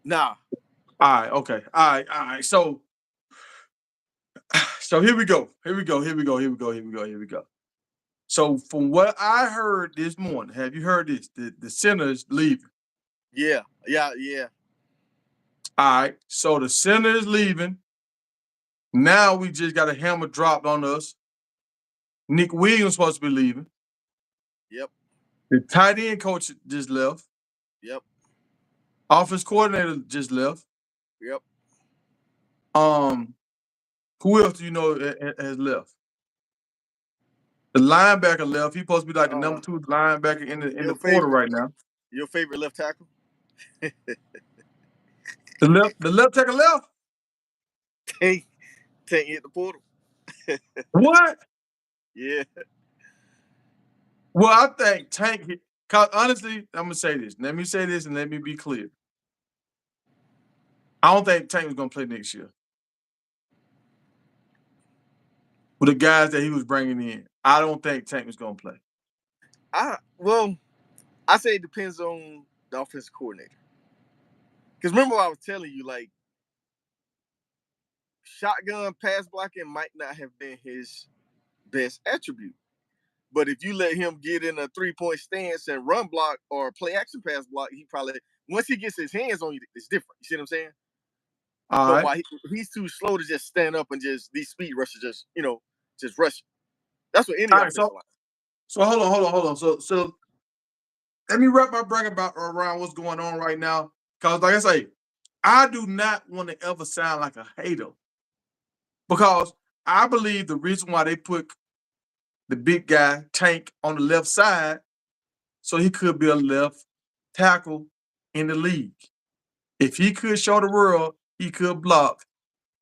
Nah. All right, okay. All right. So here we go. Here we go. Here we go. Here we go. Here we go. Here we go. So from what I heard this morning, have you heard this? The center is leaving. Yeah. Yeah. Yeah. All right. So the center is leaving. Now we just got a hammer dropped on us. Nick Williams supposed to be leaving. Yep. The tight end coach just left. Yep. Offense coordinator just left. Yep. Um, who else do you know has left? The linebacker left. He's supposed to be like the Uh, number 2 linebacker in your the portal favorite, right now. your favorite left tackle, The left tackle left. Tank, Tank hit the portal. What? Yeah. Well, I think Tank. Cause honestly, I'm gonna say this. Let me say this and let me be clear. I don't think Tank was gonna play next year with the guys that he was bringing in. I don't think Tank was gonna play. Well, I say it depends on the offensive coordinator. Because remember, what I was telling you, like, shotgun pass blocking might not have been his best attribute. But if you let him get in a 3-point stance and run block or play action pass block, he probably, once he gets his hands on you, it's different. You see what I'm saying? All But right. why he's too slow to just stand up and just these speed rushers just rush. That's what any All right. offensive So line. so hold on. So let me wrap my brain about around what's going on right now. Cause like I say, I do not want to ever sound like a hater because I believe the reason why they put the big guy Tank on the left side so he could be a left tackle in the league. If he could show the world, he could block.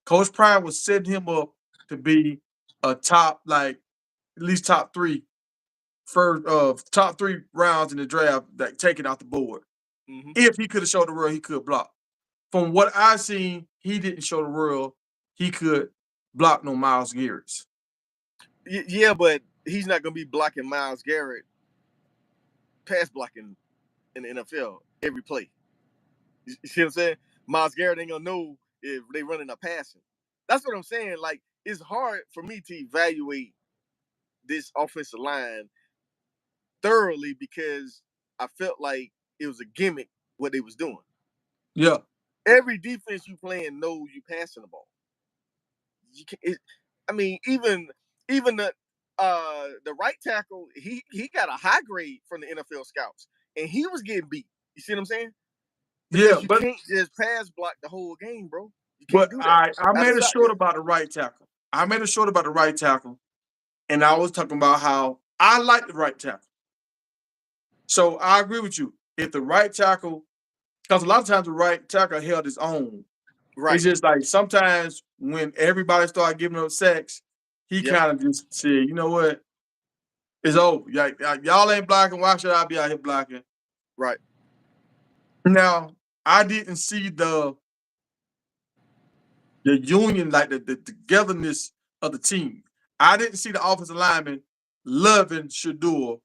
Coach Prime was setting him up to be a top, like at least top three first top 3 rounds in the draft that taken off the board. Mm-hmm. If he could have showed the world he could block. From what I seen, he didn't show the world he could block no Miles Garrett's. Yeah, but he's not going to be blocking Myles Garrett pass blocking in the NFL every play. You see what I'm saying? Myles Garrett ain't gonna know if they running a passing. That's what I'm saying. Like, it's hard for me to evaluate this offensive line thoroughly because I felt like it was a gimmick what they was doing. Yeah. Every defense you playing knows you passing the ball. You can, I mean, even the right tackle, he got a high grade from the NFL scouts, and he was getting beat. You see what I'm saying? Yeah, Because you but can't just pass block the whole game, bro. You can't but do that. I Not a made a short shotgun. about the right tackle. I made a short about the right tackle, and I was talking about how I like the right tackle. So I agree with you. If the right tackle, because a lot of times the right tackle held his own. It's Right. just like sometimes when everybody started giving up sacks, he Yep. kind of just said, you know what, it's over. Y'all ain't blocking. Why should I be out here blocking? Right. Now I didn't see the union, like the togetherness of the team. I didn't see the offensive lineman loving Shador,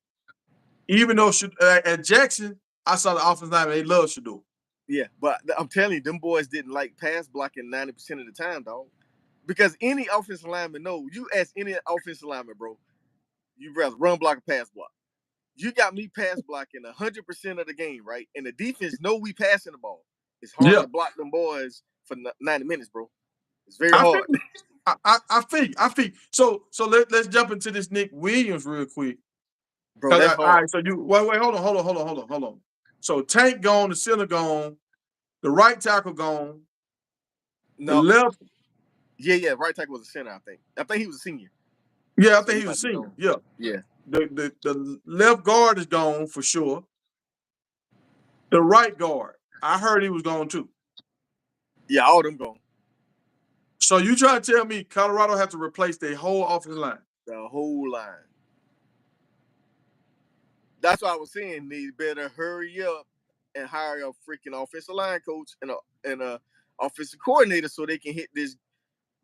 even though at Jackson, I saw the offensive lineman, they love Shador. Yeah. But I'm telling you, them boys didn't like pass blocking 90% of the time, dog. Because any offensive lineman know, you ask any offensive lineman, bro, you rather run block or pass block. You got me pass blocking 100% of the game, right? And the defense know we passing the ball. It's hard Yeah, to block them boys for 90 minutes, bro. It's very I hard. think I think. So let's jump into this Nick Williams real quick. Bro, Cause that's all hard. right, so you wait, hold on. So Tank gone, the center gone, the right tackle gone, the No, left. yeah. Right tackle was a center, I think. I think he was a senior. Yeah, I So think he he was might a be senior. gone. Yeah, Yeah. the left guard is gone for sure. The right guard, I heard he was gone too. Yeah, all them gone. So you trying to tell me Colorado have to replace their whole offensive line? The whole line. That's why I was saying they better hurry up and hire a freaking offensive line coach and a offensive coordinator so they can hit this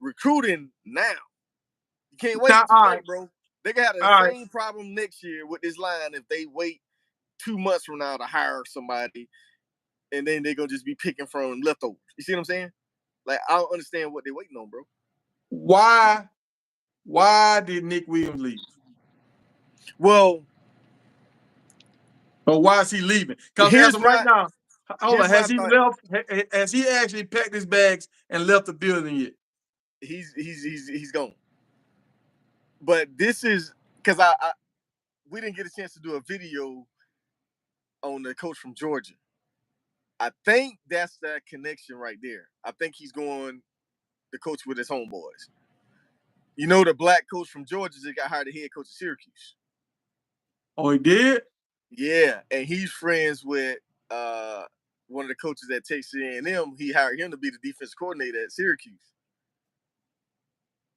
recruiting now. You can't Now, wait too all right, late, bro. They gonna have the all right. same problem next year with this line if they wait 2 months from now to hire somebody. and then they're gonna just be picking from leftovers. You see what I'm saying? Like I don't understand what they're waiting on, bro. Why did Nick Williams leave? Well, Or why is he leaving? Because as here's of right my now, hold on, here's my has he thought. left? Has he actually packed his bags and left the building yet? He's gone. But this is because I we didn't get a chance to do a video on the coach from Georgia. I think that's that connection right there. I think he's going to coach with his homeboys. You know, the black coach from Georgia that got hired the head coach of Syracuse. Oh, he did? Yeah, and he's friends with uh, one of the coaches at Texas A&M. He hired him to be the defense coordinator at Syracuse.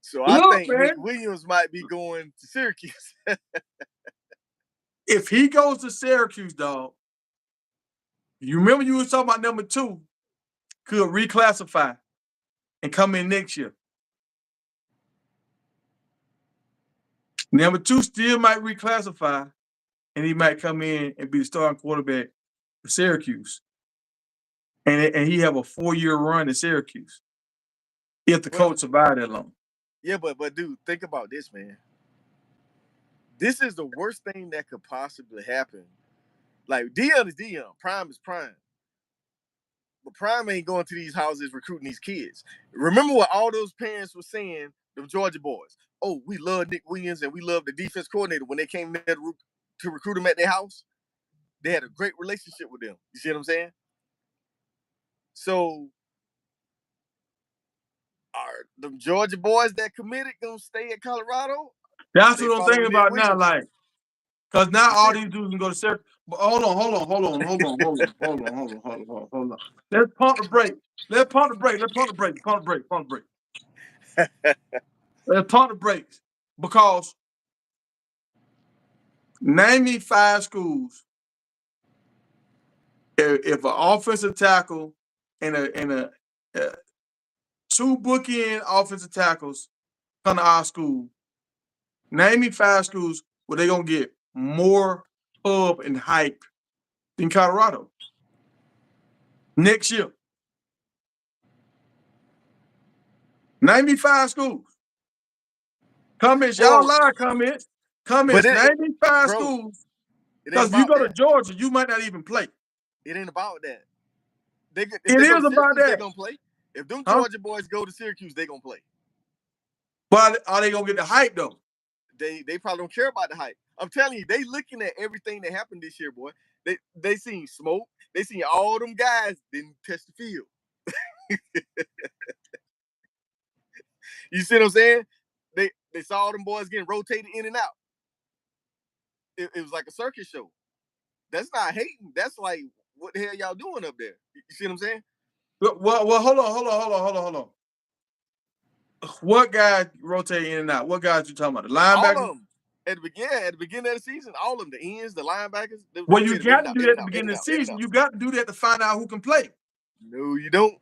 So I Look, think Nick man, Williams might be going to Syracuse. if he goes to Syracuse, dog, you remember you was talking about number 2 could reclassify and come in next year. Number 2 still might reclassify, and he might come in and be the starting quarterback for Syracuse. And he have a 4-year run in Syracuse if the Well, coach survived that long. yeah, but dude, think about this, man. This is the worst thing that could possibly happen. Like Dion is Dion, Prime is Prime. But Prime ain't going to these houses recruiting these kids. Remember what all those parents were saying, the Georgia boys. Oh, we love Nick Williams and we love the defense coordinator when they came there to recruit him at their house. They had a great relationship with them. You see what I'm saying? So are the Georgia boys that committed gonna stay at Colorado? That's They what I'm follow thinking Nick about now. Williams. Like, because now You all see? these dudes can go to Syracuse. But hold on. Let's pump the brake. Let's pump the brake. Let's pump the brakes. Because name me 5 schools. If an offensive tackle and a 2 bookend offensive tackles come to our school, name me 5 schools where they're gonna get more pub and hype than Colorado next year. Name me 5 schools. Comments, y'all Well, lie comments. but Comments, name me 5 bro, schools. it ain't Because if you about go to that. Georgia, you might not even play. It ain't about that. If It they go to is about Syracuse, they that. gonna play. If them Huh? Georgia boys go to Syracuse, they gonna play. But are they gonna get the hype though? They probably don't care about the hype. I'm telling you, they looking at everything that happened this year, boy. They seen smoke. They seen all them guys didn't touch the field. You see what I'm saying? They saw them boys getting rotated in and out. It was like a circus show. That's not hating. That's like, what the hell y'all doing up there? You see what I'm saying? Well, hold on. What guys rotate in and out? What guys you talking about? The All linebackers? of them. At the beginning of the season, all of them, the ends, the linebackers, they Well, you rotated in got and to out, do in that at and the out, in beginning and of the out, in and season. out. You got to do that to find out who can play. No, you don't.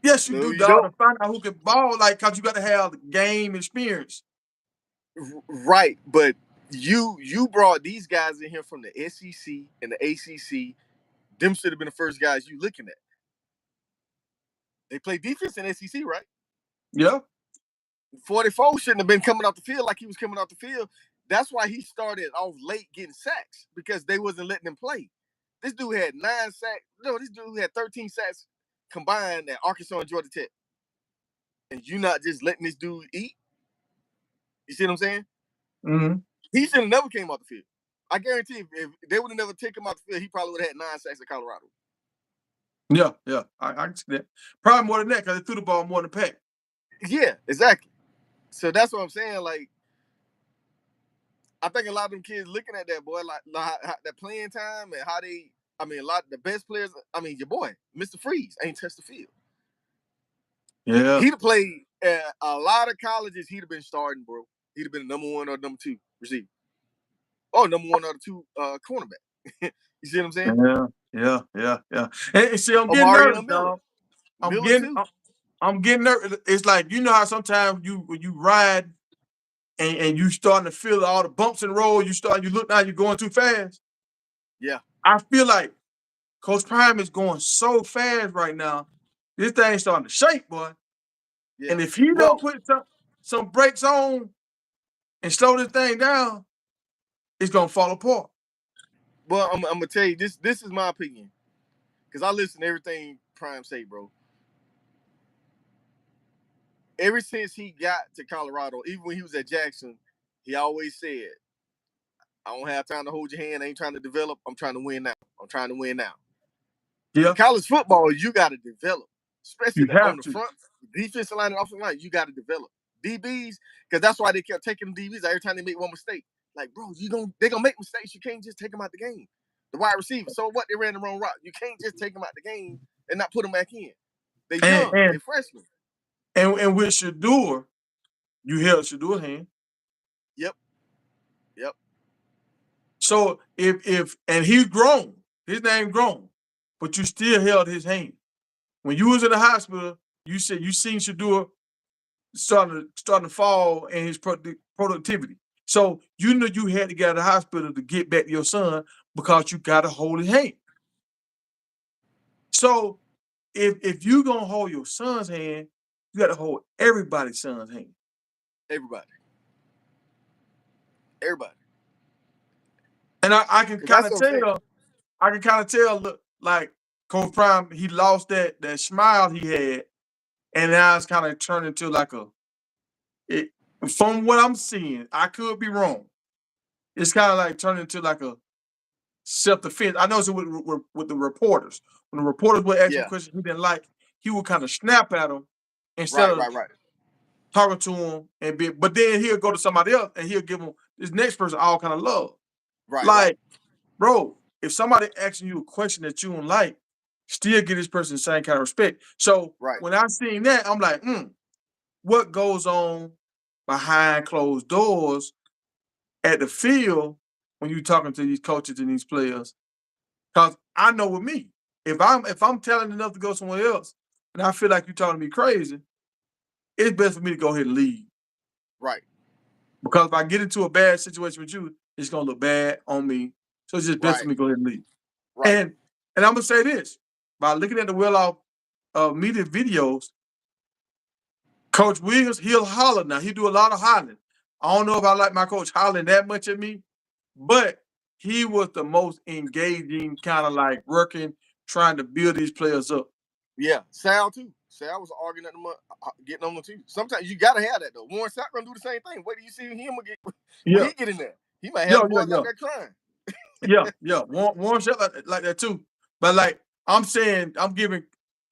Yes, you No, do, you dog, to don't. find out who can ball. Like, cause you got to have game experience. Right, but you brought these guys in here from the SEC and the ACC. Them should have been the first guys you looking at. They play defense in SEC, right? Yeah. 44 shouldn't have been coming off the field like he was coming off the field. That's why he started off late getting sacks because they wasn't letting him play. This dude had 9 sacks. No, this dude had 13 sacks combined at Arkansas and Georgia Tech. And you not just letting this dude eat? You see what I'm saying? Mm-hmm. He should have never came off the field. I guarantee if they would have never taken him off the field, he probably would have had 9 sacks at Colorado. Yeah. I can see that. Probably more than that because they threw the ball more than Pack. Yeah, exactly. So that's what I'm saying. Like, I think a lot of them kids looking at that, boy, like that playing time and how they, I mean, a lot of the best players, I mean, your boy, Mr. Freeze, ain't touched the field. Yeah. He'd have played at a lot of colleges. He'd have been starting, bro. He'd have been number 1 or number 2 receiver. Oh, number 1 or 2 cornerback. You see what I'm saying? Yeah. And see, I'm getting nervous, Omarion Miller. dog. Miller, too. I'm getting nervous. It's like, you know how sometimes when you ride and you starting to feel all the bumps and rolls, you look now, you're going too fast. Yeah. I feel like Coach Prime is going so fast right now. This thing's starting to shake, boy. Yeah. And if he Well, don't put some brakes on and slow this thing down, it's gonna fall apart. I'm gonna tell you this. This is my opinion because I listen to everything Prime say, bro. Ever since he got to Colorado, even when he was at Jackson, he always said, "I don't have time to hold your hand. I ain't trying to develop. I'm trying to win now. I'm trying to win now." In Yeah, college football, you got to develop, especially you on have the to. front, defensive line and offensive line. You got to develop DBs because that's why they kept taking DBs every time they make one mistake. Like, bro, they're gonna make mistakes. You can't just take them out the game. The wide receiver. So what? They ran the wrong route. You can't just take them out the game and not put them back in. They're And young. They're and freshmen. and with Shador, you held Shador hand. Yep. Yep. So if and he's grown, his name grown, but you still held his hand. When you was in the hospital, you said you seen Shador starting to fall in his productivity. So you knew you had to get out of the hospital to get back to your son because you got to hold his hand. So if you gonna hold your son's hand, you got to hold everybody's son's hand. Everybody. Everybody. And I can kind That's of what I'm saying. tell, look, like Coach Prime, he lost that smile he had, and now it's kind of turned into like it, from what I'm seeing, I could be wrong. It's kind of like turned into like a self-defense. I noticed it with the reporters. When the reporters would ask him Yeah. questions he didn't like, he would kind of snap at them instead Right. of Right. Right. talking to him but then he'll go to somebody else and he'll give him this next person all kind of love. Right. Right. Like, bro, if somebody asking you a question that you don't like, still give this person the same kind of respect. So Right. when I seen that, I'm like, what goes on behind closed doors at the field when you're talking to these coaches and these players? Because I know with me, if I'm telling enough to go somewhere else and I feel like you're talking to me crazy, it's best for me to go ahead and leave. Right. Because if I get into a bad situation with you, it's gonna look bad on me. So it's just best for Right. me to go ahead and leave. Right. And I'm gonna say this by looking at the well off media videos, Coach Williams, he'll holler now. He do a lot of hollering. I don't know if I like my coach hollering that much at me, but he was the most engaging, kind of like working, trying to build these players up. Yeah. Sal too. Sal was arguing at them, getting on them too. Sometimes you gotta have that though. Warren Sapp gonna do the same thing. Wait till you see him again when Yeah, he get in there. He might have yeah, the yeah, boys out yeah, there crying. yeah. Warren shot like that too. But like I'm saying, I'm giving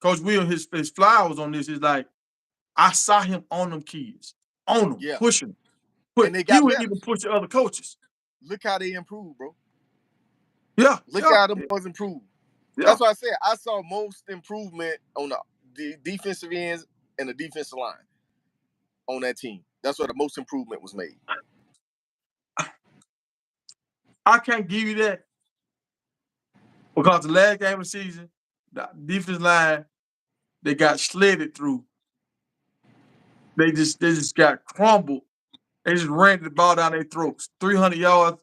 Coach Williams his flowers on this. Is like I saw him on them kids, on them, Yeah. pushing them. And But they he got would better. even push the other coaches. Look how they improved, bro. Yeah, Look yeah, how them boys improved. yeah. That's why I said I saw most improvement on the defensive ends and the defensive line on that team. That's where the most improvement was made. I can't give you that because the last game of the season, the defense line, they got sledded through. They just got crumbled. They just ran the ball down their throats. 300 yards,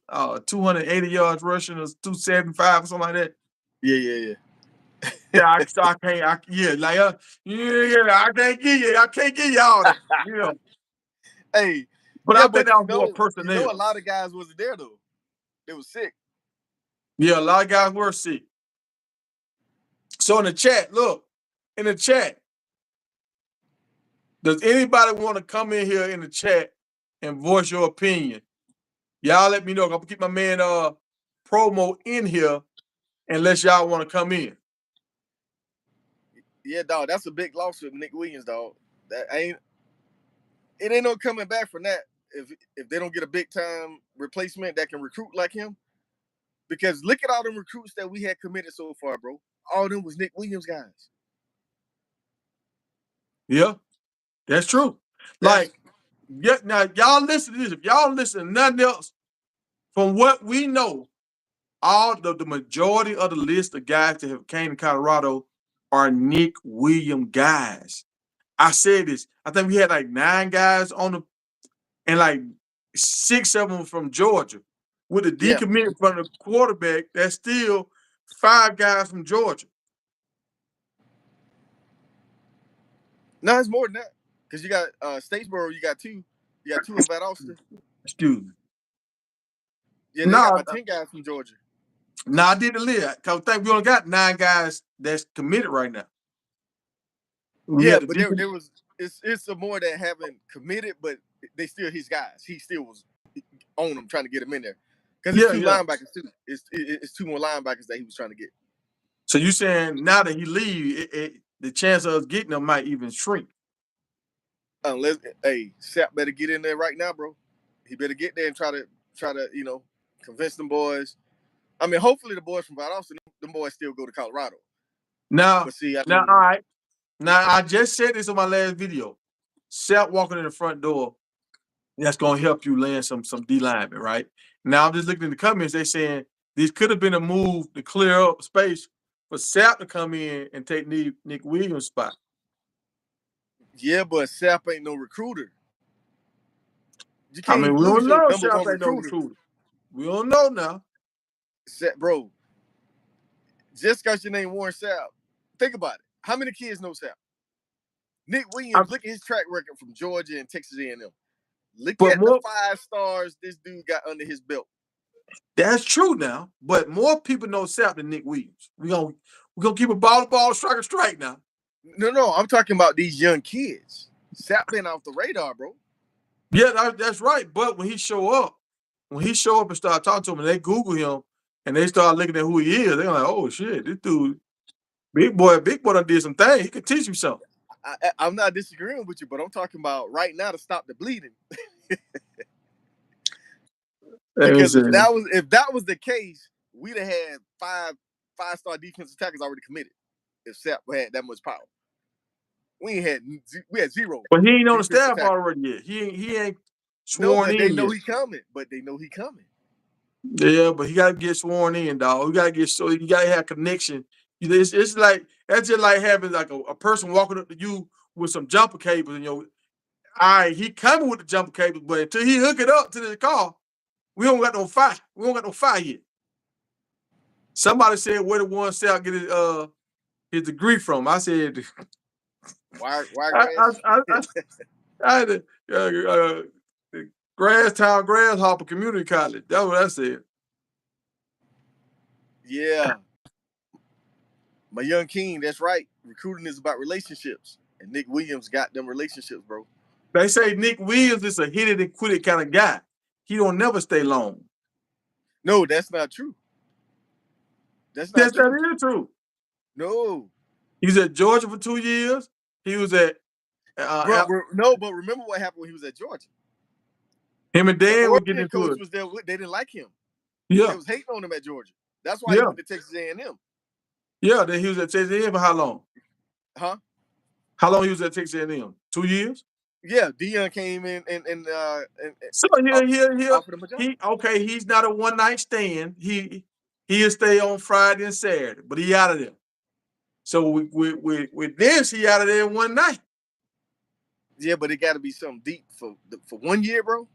280 yards rushing, or 275 or something like that. Yeah, yeah, Yeah, I can't. Like I can't give you all that. Yeah, hey, but yeah, I think but that was more a personnel. lot of guys wasn't there though. They was sick. Yeah, a lot of guys were sick. So in the chat, look, in the chat, does anybody want to come in here in the chat and voice your opinion? Y'all let me know. I'm gonna keep my man promo in here unless y'all want to come in. Yeah, dog, that's a big loss with Nick Williams, dog. That ain't it ain't no coming back from that if they don't get a big time replacement that can recruit like him. Because look at all them recruits that we had committed so far, bro. All of them was Nick Williams guys. Yeah, that's true. That's Like, yeah, now y'all listen to this. If y'all listen to nothing else, from what we know, all the majority of the list of guys that have came to Colorado are Nick Williams guys. I said this. I think we had like 9 guys on the and like 6 of them from Georgia. With the yeah, decommit from the quarterback, that's still 5 guys from Georgia. No, it's more than that. Because you got Statesboro, you got 2. You got 2 in Valdosta. Excuse me. Yeah, they got No, about 10 guys from Georgia. no, I did the list. Cause I think we only got 9 guys that's committed right now. We Yeah, got the but defense. there was it's some more that haven't committed, but they still his guys. He still was on them trying to get him in there. Because it's Yeah, 2 yeah. linebackers too. It's 2 more linebackers that he was trying to get. So you saying now that he leave, the chance of us getting him might even shrink. Unless Sap better get in there right now, bro. He better get there and try to convince them boys. I mean, hopefully the boys from Valdosta, them boys still go to Colorado. Now, But see, I now, mean, all right. Now I just said this on my last video. Sap walking in the front door, that's gonna help you land some D linemen, right? Now I'm just looking in the comments. They saying this could have been a move to clear up space for Sap to come in and take Nick Williams' spot. yeah, but Sap ain't no recruiter. You I can't mean, we lose don't your know if number Sap one ain't no recruiter. recruiter. We don't know now. Sap, bro. Just because your name Warren Sap, think about it. How many kids know Sap? Nick Williams, look at his track record from Georgia and Texas A&M. Look But at the more, 5 stars this dude got under his belt. that's true now. But more people know Sap than Nick Williams. We're gonna keep a ball, striker strike now. No, I'm talking about these young kids. Sap been off the radar, bro. Yeah, that's right. But when he show up and start talking to him, and they Google him and they start looking at who he is, they're like, "Oh shit, this dude, big boy, done did some things. He could teach you something." I'm not disagreeing with you, but I'm talking about right now to stop the bleeding. Because if that was the case, we'd have had 5-star defensive tackles already committed. If Sap had that much power, we had 0. But he ain't on the defensive staff tackles. already yet. He ain't No, sworn but they in know yet. he coming. But they know he coming. Yeah, but he got to get sworn in, dog. You got to have connection. It's like that's just like having like a person walking up to you with some jumper cables, and all right, he coming with the jumper cables, but until he hook it up to the car, we don't got no fire. We don't got no fire yet. Somebody said where the one Sal get his degree from. I said Wiregrass. I had the Grasshopper Community College. That's what I said. Yeah. My young king, that's right. Recruiting is about relationships. And Nick Williams got them relationships, bro. They say Nick Williams is a hit it and quit it kind of guy. He don't never stay long. No, that's not true. That's not Yes, true. that is true. No. He's at Georgia for 2 years. He was at but remember what happened when he was at Georgia. Him and The Dan were getting Oregon into coach it. was there. They didn't like him. Yeah. They was hating on him at Georgia. That's why Yeah. he went to Texas A&M. Yeah, then he was at Texas A&M for how long? Huh? How long he was at Texas A&M? 2 years? Yeah, Deion came in and So he's not a one night stand. He'll stay on Friday and Saturday, but he out of there. So with this, he out of there one night. Yeah, but it got to be something deep for 1 year, bro.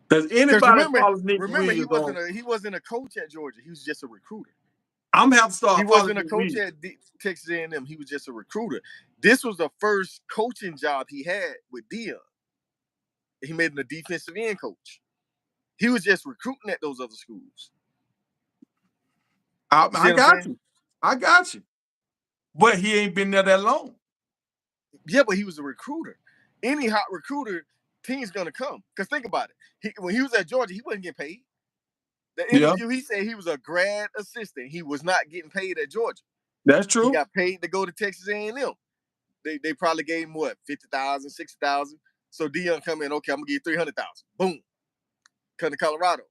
Does anybody follow Nick remember Williams? he wasn't a coach at Georgia. He was just a recruiter. I'm gonna have to start. He wasn't a coach at Texas A&M. He was just a recruiter. This was the first coaching job he had with Deion. He made him a defensive end coach. He was just recruiting at those other schools. I got you. But he ain't been there that long. Yeah, but he was a recruiter. Any hot recruiter, team's gonna come. Because think about it. When he was at Georgia, he wasn't getting paid. The interview, he said he was a grad assistant. He was not getting paid at Georgia. That's true. He got paid to go to Texas A&M. They probably gave him what, 50,000, 60,000. So Deion come in, okay, I'm gonna give you 300,000. Boom, come to Colorado.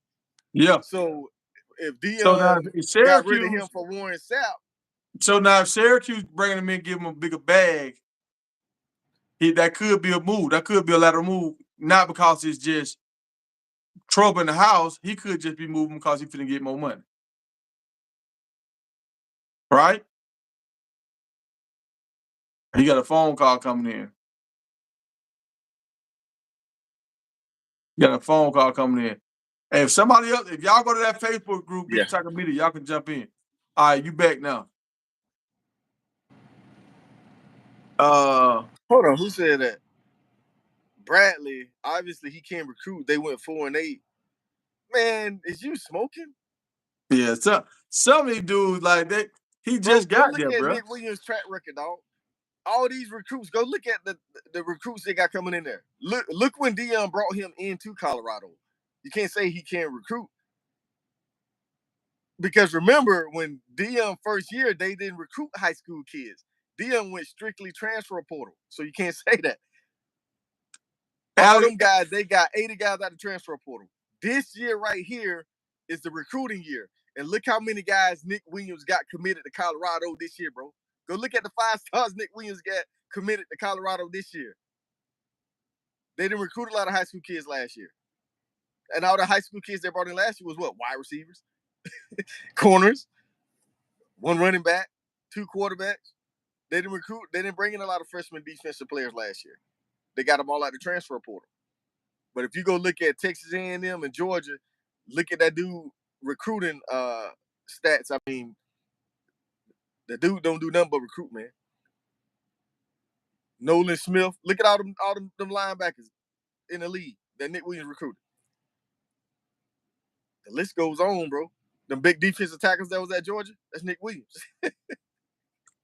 Yeah. So if Deion got rid of him for Warren Sapp, so now if Syracuse bringing him in, give him a bigger bag, that could be a move. That could be a lateral move. Not because it's just trouble in the house. He could just be moving because he finna get more money. Right? He got a phone call coming in. Hey, if somebody else, if y'all go to that Facebook group, Yeah. Bitch Taco Media, y'all can jump in. All right, you back now. Hold on, who said that? Bradley. Obviously, he can't recruit. They went 4-8. Man, is you smoking? Yeah, some of these dudes like that. He Bro, just go got look there, at bro. Nick Williams' track record, dog. All these recruits, go look at the recruits they got coming in there. Look when Dion brought him into Colorado. You can't say he can't recruit. Because remember, when Dion first year, they didn't recruit high school kids. Dion went strictly transfer portal. So you can't say that. All Alex, them guys, they got 80 guys out of transfer portal. This year right here is the recruiting year. And look how many guys Nick Williams got committed to Colorado this year, bro. Go look at the 5 stars Nick Williams got committed to Colorado this year. They didn't recruit a lot of high school kids last year. And all the high school kids they brought in last year was what? Wide receivers, corners, 1 running back, 2 quarterbacks. They didn't recruit. They didn't bring in a lot of freshman defensive players last year. They got them all out the transfer portal. But if you go look at Texas A&M and Georgia, look at that dude recruiting stats. I mean, the dude don't do nothing but recruit, man. Nolan Smith. Look at all them linebackers in the league that Nick Williams recruited. The list goes on, bro. Them big defensive tackles that was at Georgia, that's Nick Williams.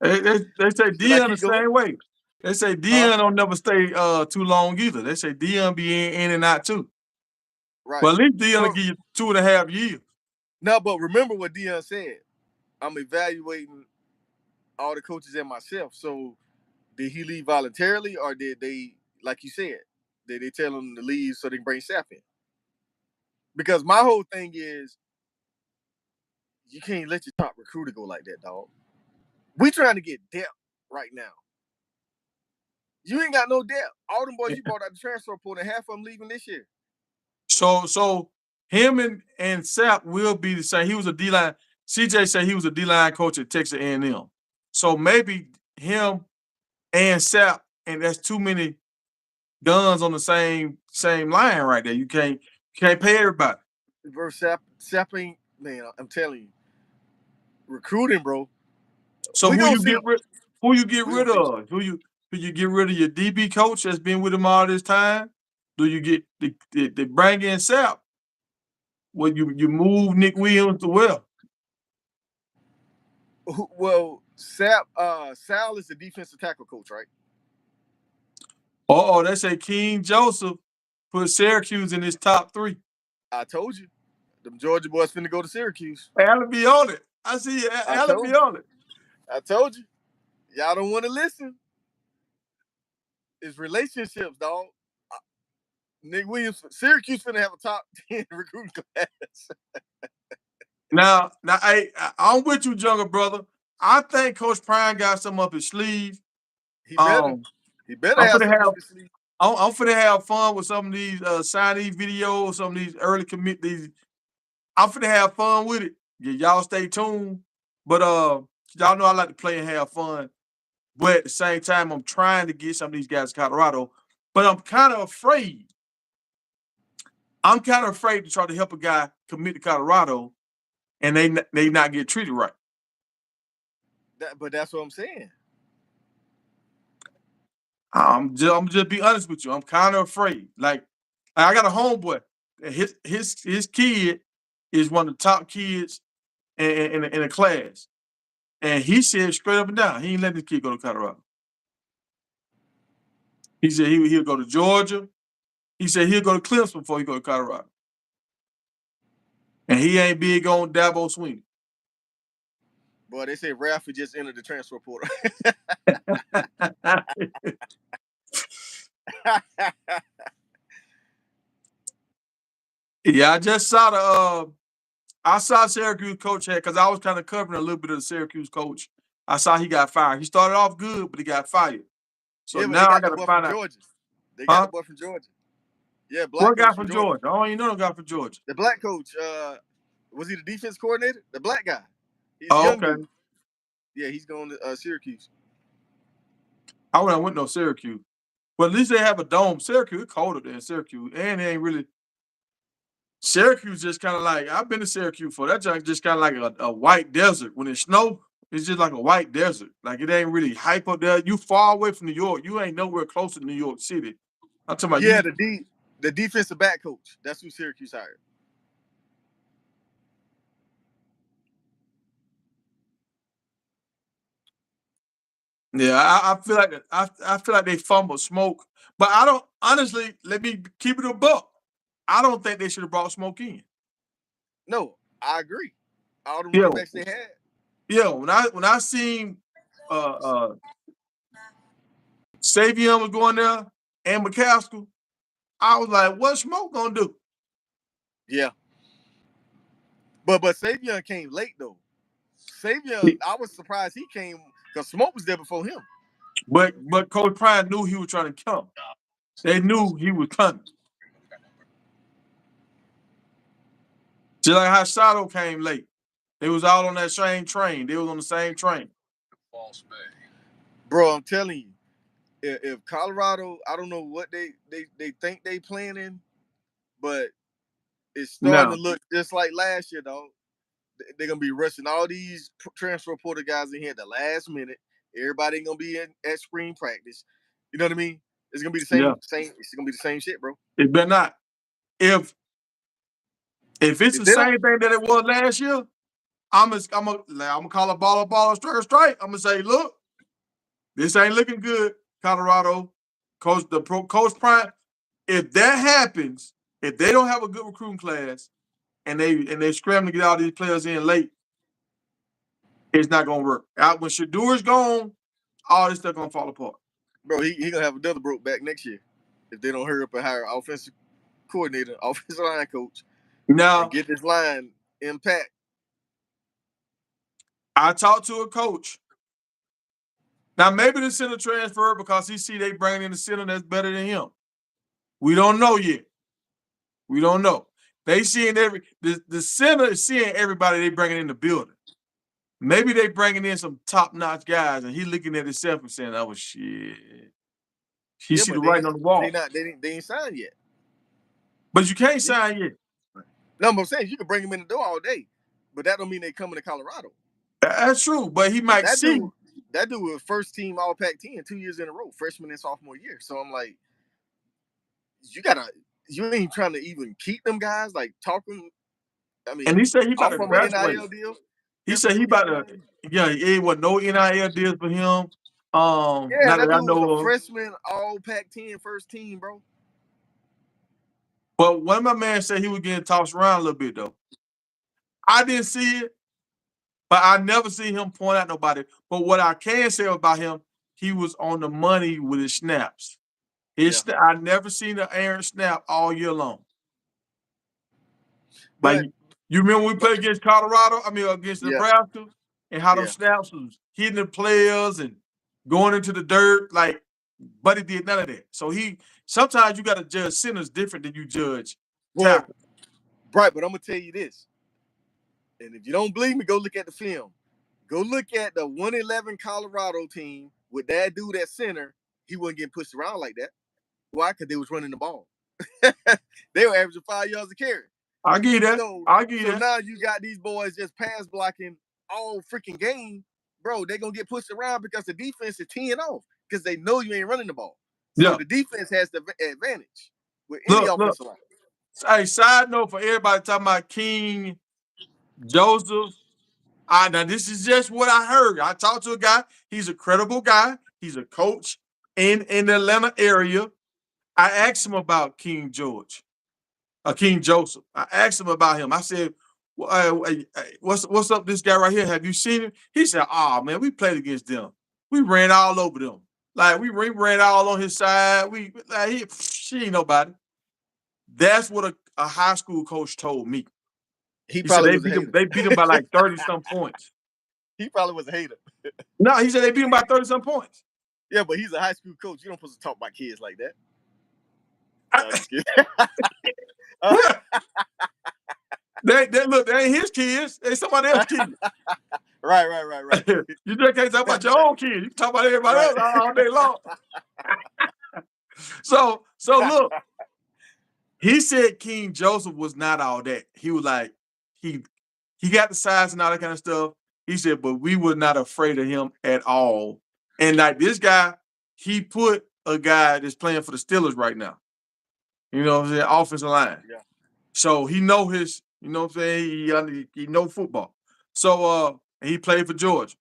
they say Should I Dion the keep going? same way. They say Huh? Dion don't never stay too long either. They say Dion be in and out too. Right. But at least Dion will But give you 2.5 years. no, but remember what Dion said. I'm evaluating all the coaches and myself. So did he leave voluntarily, or did they, like you said, did they tell him to leave so they can bring Sapp in? Because my whole thing is, you can't let your top recruiter go like that, dog. We trying to get depth right now. You ain't got no depth. All them boys you brought out the transfer portal, and half of them leaving this year. So him and Sapp will be the same. He was a D-line. CJ said he was a D-line coach at Texas A&M. So maybe him and Sapp, and that's too many guns on the same line right there. You can't pay everybody. Bro, Sapp ain't, man, I'm telling you, recruiting, bro. So We who gonna you see. get We gonna rid see. of? Who you get rid of your DB coach that's been with him all this time? Do you get the bring in Sapp? Well, you move Nick Williams to where? Well, Sal is the defensive tackle coach, right? Oh, they say King Joseph put Syracuse in his top 3. I told you, them Georgia boys finna go to Syracuse. Allen be on it. I see I Allen be told you. on it. I told you. Y'all don't want to listen. It's relationships, dog. Nick Williams, Syracuse finna have a top 10 recruiting class. Now, I'm with you, younger brother. I think Coach Prime got something up his sleeve. He better. Um, He better I'm have finna something have up his sleeve. I'm finna have fun with some of these signee videos, some of these early commit these. I'm finna have fun with it. Yeah, y'all stay tuned. But y'all know I like to play and have fun. But at the same time, I'm trying to get some of these guys to Colorado. But I'm kind of afraid. I'm kind of afraid to try to help a guy commit to Colorado and they not get treated right. But that's what I'm saying. I'm just be honest with you. I'm kind of afraid. Like I got a homeboy. His kid is one of the top kids in a class, and he said straight up and down, he ain't letting his kid go to Colorado. He said he'll go to Georgia. He said he'll go to Clemson before he go to Colorado, and he ain't big on Dabo Sweeney. Boy, they say Ralphie just entered the transfer portal. Yeah, I just saw I saw Syracuse coach had because I was kind of covering a little bit of the Syracuse coach. I saw he got fired. He started off good, but he got fired. So Yeah, but they now I got got the to boy from find out, Georgia. They got the huh? boy from Georgia. Yeah, black What guy coach from from Georgia. Georgia? I don't even know the guy from Georgia. The black coach, was he the defense coordinator? The black guy. He's a Oh, young okay. dude. Yeah, he's going to Syracuse. I went no Syracuse. But at least they have a dome. Syracuse, it's colder than Syracuse. And they ain't really Syracuse just kind of like, I've been to Syracuse for that. Just kind of like a white desert. When it snow, it's just like a white desert. Like it ain't really hype up there. You far away from New York. You ain't nowhere close to New York City. I'm talking about Yeah, you. the defensive back coach. That's who Syracuse hired. Yeah, I feel like I feel like they fumbled Smoke, but I don't honestly. Let me keep it a buck. I don't think they should have brought Smoke in. No, I agree. All the Yeah, running backs they had. yeah. When I seen uh uh Savion was going there and McCaskill, I was like, "What Smoke gonna do?" Yeah, but Savion came late though. Savion, I was surprised he came because Smoke was there before him. But Coach Prime knew he was trying to come. They knew he was coming. Just like how Sato came late. They was all on that same train. They was on the same train. Bro, I'm telling you, if Colorado, I don't know what they think they planning, but it's starting to No, look just like last year, dog. They're gonna be rushing all these transfer portal guys in here at the last minute. Everybody ain't gonna be at spring practice. You know what I mean? It's gonna be the yeah, same. It's gonna be the same shit, bro. it better not. If if it's If the they don't, same thing that it was last year, I'm gonna call a baller, strike. I'm gonna say, look, this ain't looking good, Colorado. Coach Prime. If that happens, if they don't have a good recruiting class and they scramble to get all these players in late, it's not gonna work. Out when Shadur's gone, all this stuff gonna fall apart. bro, he gonna have another broke back next year if they don't hurry up and hire offensive coordinator, offensive line coach, and Now, get this line impact. I talked to a coach. Now, maybe the center transfer because he see they bringing in the center that's better than him. We don't know yet. We don't know. They seeing the center is seeing everybody they bringing in the building. Maybe they bringing in some top notch guys, and he looking at himself and saying, "Oh shit." He Yeah, see the but writing on the wall. they ain't signed yet. But you can't sign yet. No, but I'm saying you can bring them in the door all day, but that don't mean they coming to Colorado. That's true. But he might That see. dude, that dude was first team All Pac-10 2 years in a row, freshman and sophomore year. So I'm like, you gotta, you ain't trying to even keep them guys, like talking. I And he mean, said he about to off from an graduate. NIL deal. He Guess what said he he gonna get about from to. them? Yeah, it was no NIL deals for him. Yeah, Not that that I dude was a know of. freshman All Pac-10 first team, bro. But one of my man said he was getting tossed around a little bit though. I didn't see it, but I never see him point out nobody. But what I can say about him, he was on the money with his snaps. Yeah, I never seen an Aaron snap all year long. Like but you remember when we played against Colorado? I mean against yeah, Nebraska, and how yeah, those snaps was hitting the players and going into the dirt. Like, Buddy did none of that. So he sometimes you got to judge centers different than you judge well, tackle. right. But I'm gonna tell you this, and if you don't believe me, go look at the film. Go look at the 111 Colorado team with that dude at center. He wasn't getting pushed around like that. Why? Because they was running the ball. They were averaging 5 yards a carry. I give you that. So I give you so that. now you got these boys just pass blocking all freaking game, bro. They're gonna get pushed around because the defense is teeing off because they know you ain't running the ball. So Yeah. the defense has the advantage with any Look. offensive line. Hey, side note for everybody talking about King Joseph. Now this is just what I heard. I talked to a guy. He's a credible guy. He's a coach in the Atlanta area. I asked him about King George, King Joseph. I asked him about him. I said, "What's up? This guy right here. Have you seen him?" He said, "Oh man, we played against them. We ran all over them. Like we ran all on his side. We like she ain't nobody." That's what a high school coach told me. He He said probably they was a beat them. hater. They beat them by like 30 some points. He probably was a hater. No, he said they beat them by 30 some points. Yeah, but he's a high school coach. You don't supposed to talk about kids like that. No, I'm just kidding. They ain't his kids. They somebody else's kids. Right. You just can't talk about your own kids. You can talk about everybody Right. else all day long. So look, He said King Joseph was not all that. He was like, he he got the size and all that kind of stuff. He said, but we were not afraid of him at all. And like this guy, he put a guy that's playing for the Steelers right now. You know what I'm saying? Offensive line. Yeah. So he know his, you know what I'm saying? He know football. So he played for Georgia.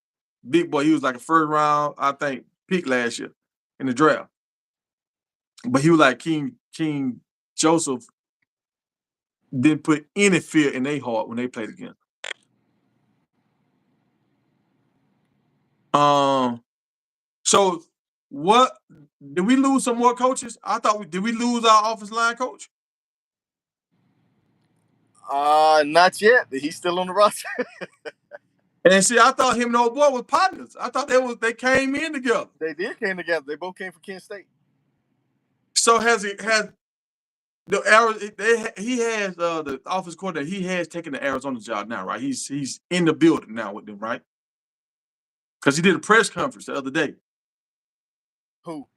Big boy. He was like a first round, I think, pick last year in the draft. But he was like King Joseph didn't put any fear in their heart when they played again. So what did we lose some more coaches? I thought did we lose our offensive line coach? Not yet. He's still on the roster. And see, I thought him and old boy was partners. I thought they came in together. They did came together. They both came from Kent State. So has the he has the office coordinator, he has taken the Arizona job now, right? He's in the building now with them, right? Because he did a press conference the other day. Who?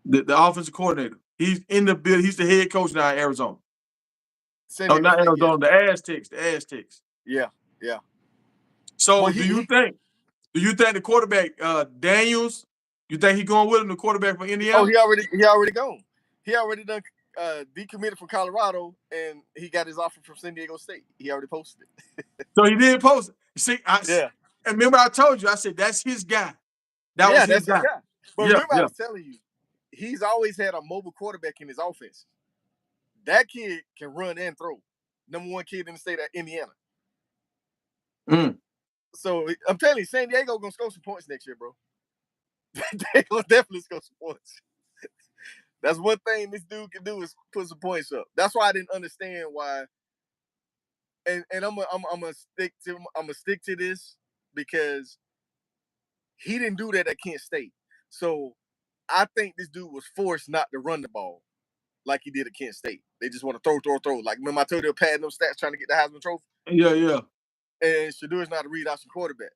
The offensive coordinator. He's in the building. He's the head coach now in Arizona. San Oh, Diego not State. Arizona, the Aztecs. The Aztecs. Yeah. Yeah. So Well, do you think the quarterback Daniels? You think he going with him, the quarterback from Indiana? Oh, he already gone. He already done decommitted from Colorado, and he got his offer from San Diego State. He already posted it. So he did post it. See, Yeah. and remember I told you, I said that's his guy. That Yeah, was his that's his guy. guy. But Yeah, remember, I yeah. was telling you, he's always had a mobile quarterback in his offense. That kid can run and throw. Number one kid in the state of Indiana. Mm. So I'm telling you, San Diego gonna score some points next year, bro. They gonna definitely score some points. That's one thing this dude can do is put some points up. That's why I didn't understand why. And I'm gonna stick to this because he didn't do that at Kent State. So I think this dude was forced not to run the ball like he did at Kent State. They just want to throw. Like remember I told you they were padding those stats trying to get the Heisman Trophy. Yeah, yeah. And Shadur's not a read option quarterback.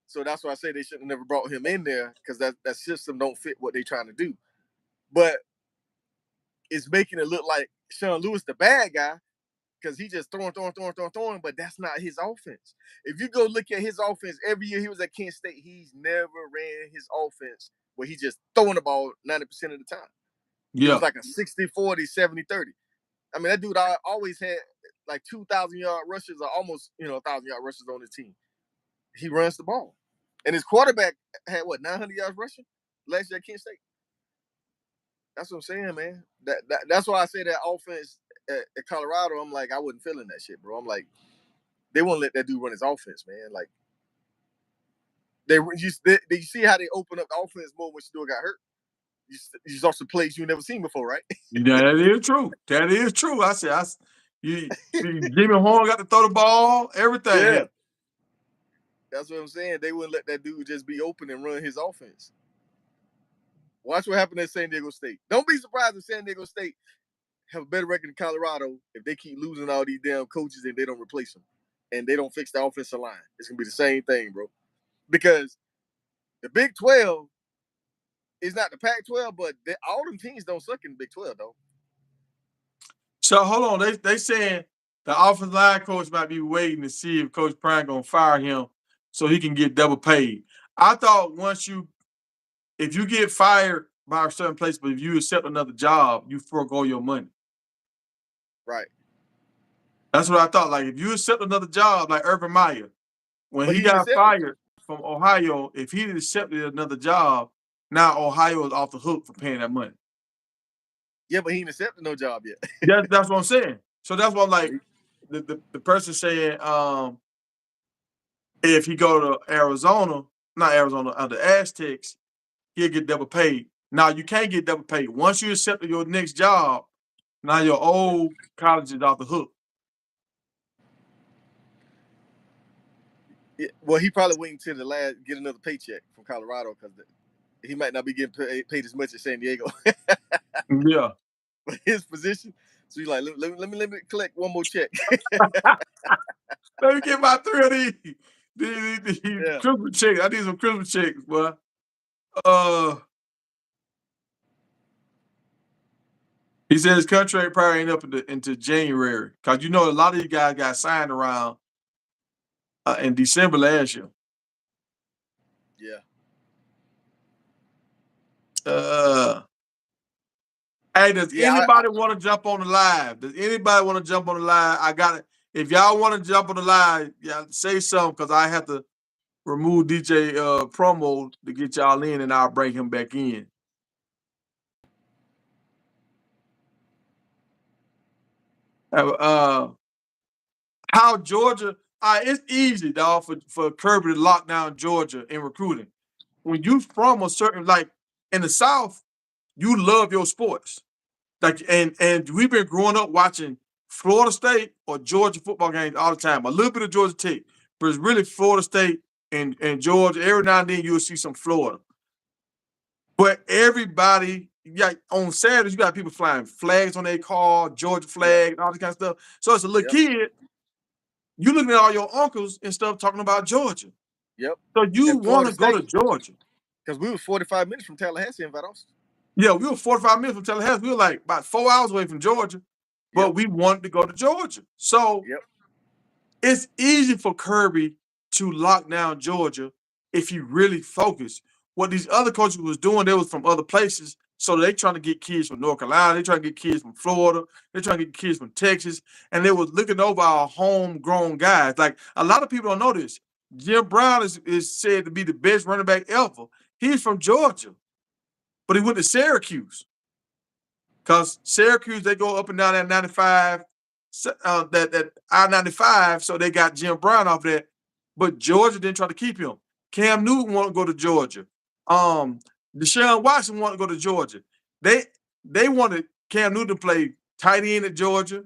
So that's why I say they shouldn't have never brought him in there because that system don't fit what they're trying to do. But it's making it look like Sean Lewis the bad guy because he just throwing. But that's not his offense. If you go look at his offense, every year he was at Kent State, he's never ran his offense where he's just throwing the ball 90% of the time. Yeah. It was like a 60-40, 70-30. I mean, that dude always had like 2,000-yard rushes or almost 1,000-yard rushes on his team. He runs the ball. And his quarterback had, 900 yards rushing last year at Kent State? That's what I'm saying, man. That's why I say that offense at Colorado, I'm like, I wasn't feeling that shit, bro. I'm like, they won't let that dude run his offense, man. Like, you see how they open up the offense more when Shador got hurt? You saw some plays you never seen before, right? Yeah, that is true. That is true. I said, Jimmy Horn got to throw the ball, everything. Yeah. That's what I'm saying. They wouldn't let that dude just be open and run his offense. Watch what happened at San Diego State. Don't be surprised if San Diego State have a better record than Colorado if they keep losing all these damn coaches and they don't replace them and they don't fix the offensive line. It's gonna be the same thing, bro. Because the Big 12 is not the Pac-12, but all them teams don't suck in the Big 12, though. So hold on, they saying the offensive line coach might be waiting to see if Coach Prime gonna fire him so he can get double paid. I thought if you get fired by a certain place, but if you accept another job, you forego your money. Right. That's what I thought. Like if you accept another job, like Urban Meyer, when But he he got accepted. fired from Ohio, if he accepted another job, now Ohio is off the hook for paying that money. Yeah, but he ain't accepted no job yet. That's what I'm saying. So that's what I'm like the person saying if he go to Arizona, not Arizona, the Aztecs, he'll get double paid. Now you can't get double paid. Once you accept your next job, now your old college is off the hook. Yeah, well, he probably waiting till the last get another paycheck from Colorado because he might not be getting paid as much as San Diego. Yeah. But his position, so he's like, let me collect one more check. Let me get my 3 of these Yeah. Christmas checks. I need some Christmas checks, boy. He said his contract probably ain't up into January because a lot of you guys got signed around in December last year. Yeah. Uh, hey, does Yeah. anybody want to jump on the live? Does anybody want to jump on the live? I got it. If y'all want to jump on the live, yeah, say something because I have to remove DJ promo to get y'all in, and I'll bring him back in. How Georgia? It's easy, dog, for Kirby to lock down Georgia in recruiting. When you from a certain like in the South, you love your sports. Like and we've been growing up watching Florida State or Georgia football games all the time. A little bit of Georgia Tech, but it's really Florida State and Georgia. Every now and then you'll see some Florida. But everybody, yeah, on Saturdays, you got people flying flags on their car, Georgia Yeah. flag, and all this kind of stuff. So as a little Yep. kid, you looking at all your uncles and stuff talking about Georgia. Yep. So you And want Florida to go to State, Georgia. because we were 45 minutes from Tallahassee in Valdosta. Yeah, we were 45 minutes from Tallahassee. We were like about 4 hours away from Georgia, but Yep. we wanted to go to Georgia. So Yep. it's easy for Kirby to lock down Georgia if he really focused. What these other coaches was doing, they was from other places. So they trying to get kids from North Carolina, they trying to get kids from Florida, they trying to get kids from Texas, and they was looking over our homegrown guys. Like a lot of people don't know this. Jim Brown is said to be the best running back ever. He's from Georgia, but he went to Syracuse. Because Syracuse, they go up and down that 95, that I-95, so they got Jim Brown off that. But Georgia didn't try to keep him. Cam Newton wanted to go to Georgia. Deshaun Watson wanted to go to Georgia. They wanted Cam Newton to play tight end at Georgia.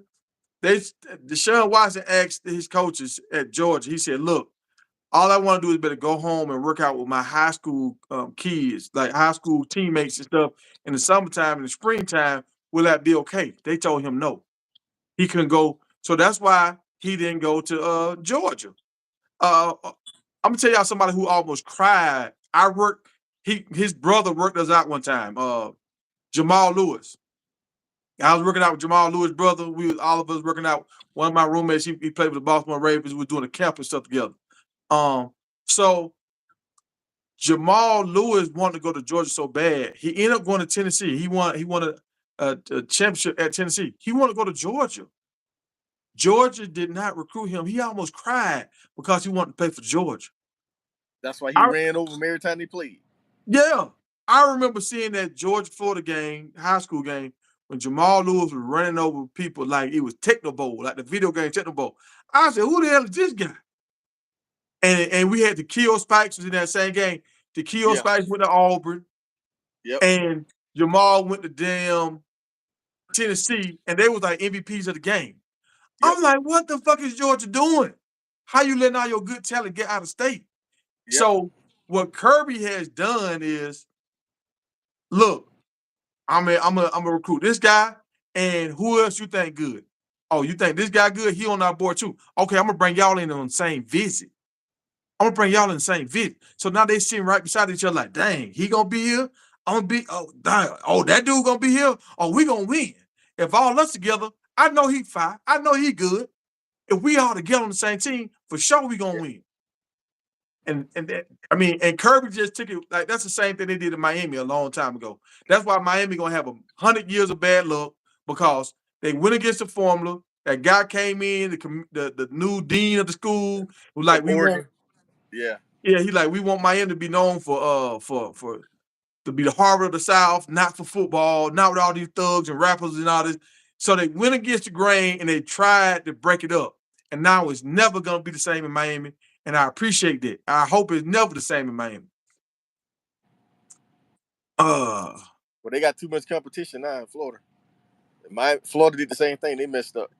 Deshaun Watson asked his coaches at Georgia, he said, look, all I want to do is better go home and work out with my high school kids, like high school teammates and stuff in the summertime and the springtime. Will that be okay? They told him no. He couldn't go. So that's why he didn't go to Georgia. I'm gonna tell y'all somebody who almost cried. His brother worked us out one time. Jamal Lewis. I was working out with Jamal Lewis' brother. All of us working out. One of my roommates, he played with the Baltimore Ravens. We were doing a camp and stuff together. So Jamal Lewis wanted to go to Georgia so bad. He ended up going to Tennessee. He won a championship at Tennessee. He wanted to go to Georgia. Georgia did not recruit him. He almost cried because he wanted to play for Georgia. That's why he I, ran over him every time he played. yeah. I remember seeing that Georgia-Florida game, high school game, when Jamal Lewis was running over people like it was Techno Bowl, like the video game Techno Bowl. I said, who the hell is this guy? And we had the Keo Spikes was in that same game. The Keo Spikes went to Auburn. Yep. And Jamal went to damn Tennessee, and they was like MVPs of the game. Yep. I'm like, what the fuck is Georgia doing? How you letting all your good talent get out of state? Yep. So what Kirby has done is, look, I'm a recruit this guy, and who else you think good? Oh, you think this guy good? He on our board too. Okay, I'm gonna bring y'all in on the same visit. I'm gonna bring y'all in the same visit. So now they sitting right beside each other, like, dang, he gonna be here. I'm gonna be, oh, dang, oh, that dude gonna be here. Oh, we gonna win. If all us together, I know he fine. I know he good. If we all together on the same team, for sure we gonna win. And Kirby just took it like that's the same thing they did in Miami a long time ago. That's why Miami gonna have 100 years of bad luck because they went against the formula. That guy came in, the new dean of the school was like, From we want, Oregon. Yeah. he like, we want Miami to be known for to be the Harvard of the South, not for football, not with all these thugs and rappers and all this. So they went against the grain and they tried to break it up. And now it's never gonna be the same in Miami. And I appreciate that. I hope it's never the same in Miami. Well, they got too much competition now in Florida. Florida did the same thing. They messed up.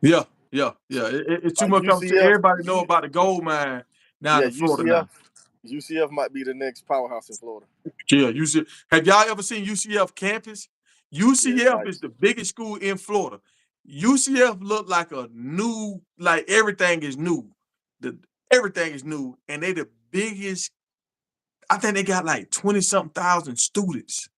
Yeah. It's too Like much competition. UCF, Everybody know about the gold mine down yeah, in Florida now. UCF might be the next powerhouse in Florida. Yeah, UCF. Have y'all ever seen UCF campus? Yeah, it's UCF is nice. the biggest school in Florida. UCF look like a new, like everything is new. Everything is new, and they the biggest. I think they got like 20-something thousand students,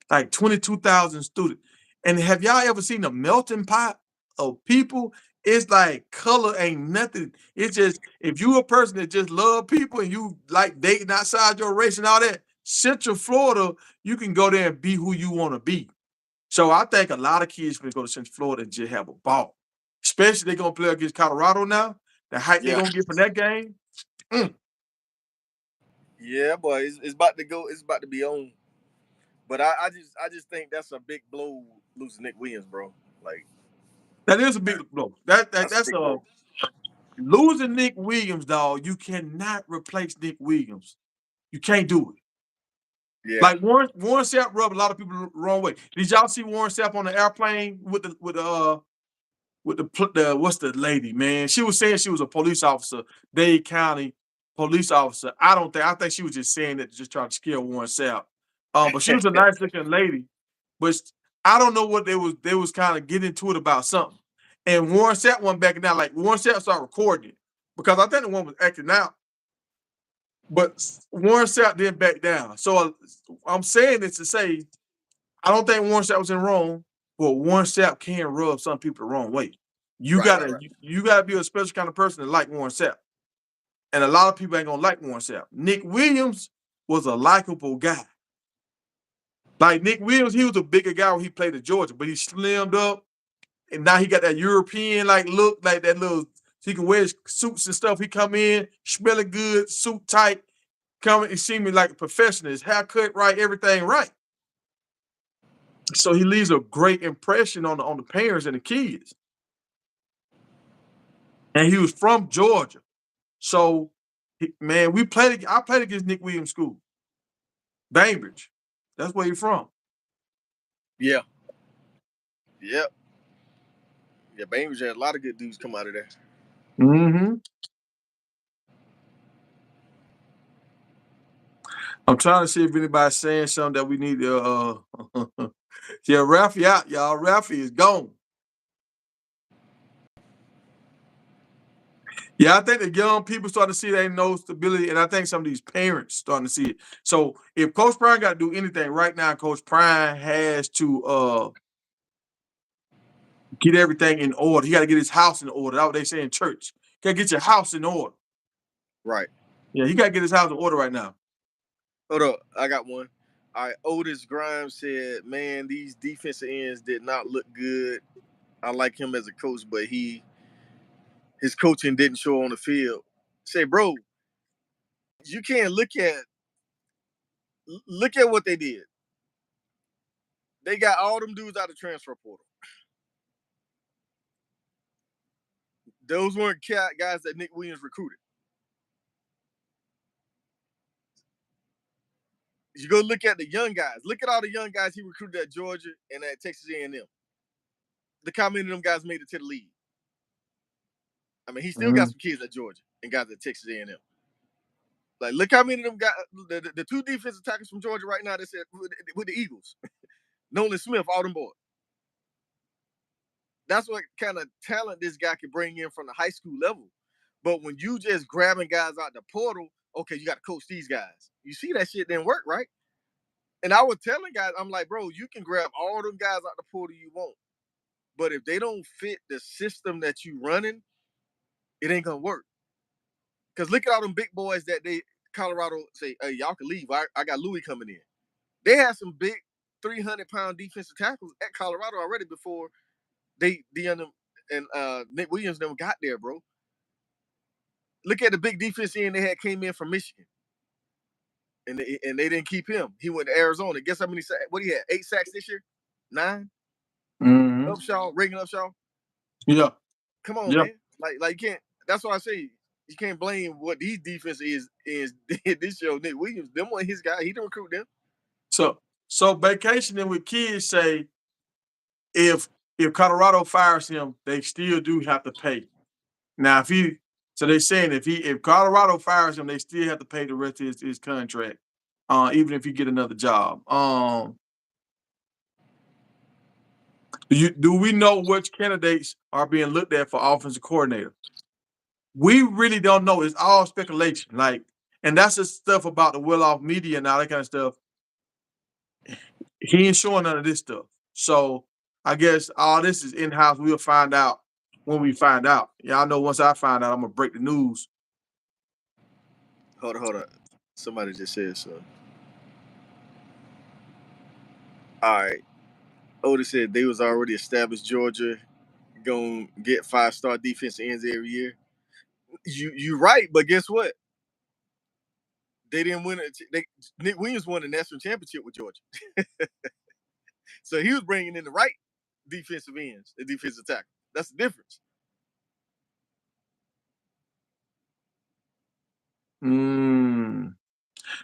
like 22,000 students. And have y'all ever seen a melting pot of people? It's like color ain't nothing. It's just if you a person that just love people and you like dating outside your race and all that, Central Florida, you can go there and be who you want to be. So I think a lot of kids gonna go to Central Florida and just have a ball. Especially they're gonna play against Colorado now. The hype they're Yeah, gonna get from that game. Mm. yeah, boy, it's about to go. It's about to be on. But I just think that's a big blow losing Nick Williams, bro. Like That is a big blow. That, that that's a that's big a blow. losing Nick Williams, dog. You cannot replace Nick Williams. You can't do it. Yeah. Like Warren Sapp rubbed a lot of people the wrong way. Did y'all see Warren Sapp on the airplane with the what's the lady, man? She was saying she was a police officer, Dade County police officer. I think she was just saying that to just try to scare Warren Sapp. But she was a nice looking lady. But I don't know what they was kind of getting to it about something. And Warren Sapp went back down. Like Warren Sapp started recording it because I think the one was acting out. But Warren Sapp didn't back down. So I'm saying this to say I don't think Warren Sapp was in wrong, but Warren Sapp can rub some people the wrong way. You Right, right, gotta right. you gotta be a special kind of person to like Warren Sapp. And a lot of people ain't gonna like Warren Sapp. Nick Williams was a likable guy. Like Nick Williams, he was a bigger guy when he played at Georgia, but he slimmed up and now he got that European like look, like that little he can wear his suits and stuff. He come in, smelling good, suit tight, coming and see me like a professional. His haircut right, everything right. So he leaves a great impression on the parents and the kids. And he was from Georgia. So, man, I played against Nick Williams School, Bainbridge. That's where he's from. Yeah, yeah, yeah. Bainbridge had a lot of good dudes come out of there. Mm-hmm. I'm trying to see if anybody's saying something that we need to. Yeah, Ralphie out, y'all. Ralphie is gone. Yeah, I think the young people starting to see they no stability, and I think some of these parents starting to see it. So if Coach Prime got to do anything right now, Coach Prime has to get everything in order. He got to get his house in order. That's what they say in church. You got to get your house in order. Right. Yeah, he got to get his house in order right now. Hold up, I got one. All right, Otis Grimes said, "Man, these defensive ends did not look good. I like him as a coach, but his coaching didn't show on the field." Say, bro, you can't look at what they did. They got all them dudes out of transfer portal. Those weren't guys that Nick Williams recruited. You go look at the young guys. Look at all the young guys he recruited at Georgia and at Texas A&M. Look how many of them guys made it to the league. I mean, he still got Mm-hmm. some kids at Georgia and guys at Texas A&M. Like, look how many of them got the two defensive tackles from Georgia right now. They said with the Eagles, Nolan Smith, all them boys. That's what kind of talent this guy can bring in from the high school level. But when you just grabbing guys out the portal, okay, you got to coach these guys. You see that shit didn't work, right? And I was telling guys, I'm like, bro, you can grab all them guys out the portal you want, but if they don't fit the system that you running, it ain't gonna work. Cause look at all them big boys that they Colorado say, hey, y'all can leave. I got Louis coming in. They had some big 300-pound defensive tackles at Colorado already before they Deion and Nick Williams never got there, bro. Look at the big defense end they had came in from Michigan, and they didn't keep him. He went to Arizona. Guess how many sacks? What he had? 8 sacks this year? 9. Mm-hmm. Upshaw, Reagan Upshaw. Yeah. Come on, Yeah. man. Like you can't. That's why I say you can't blame what these defense is this year. Nick Williams, them one his guy. He didn't recruit them. So vacationing with kids say if Colorado fires him, they still do have to pay. Now so they're saying if Colorado fires him, they still have to pay the rest of his contract, even if he get another job. Do we know which candidates are being looked at for offensive coordinator? We really don't know. It's all speculation. And that's the stuff about the well-off media and all that kind of stuff. He ain't showing none of this stuff. So I guess all this is in-house. We'll find out when we find out. Y'all know once I find out, I'm gonna break the news. Hold on. Somebody just said so. All right. Otis said they was already established Georgia gonna get 5-star defensive ends every year. You right, but guess what? They didn't win it. Nick Williams won the national championship with Georgia, so he was bringing in the right defensive ends, the defensive tackle. That's the difference.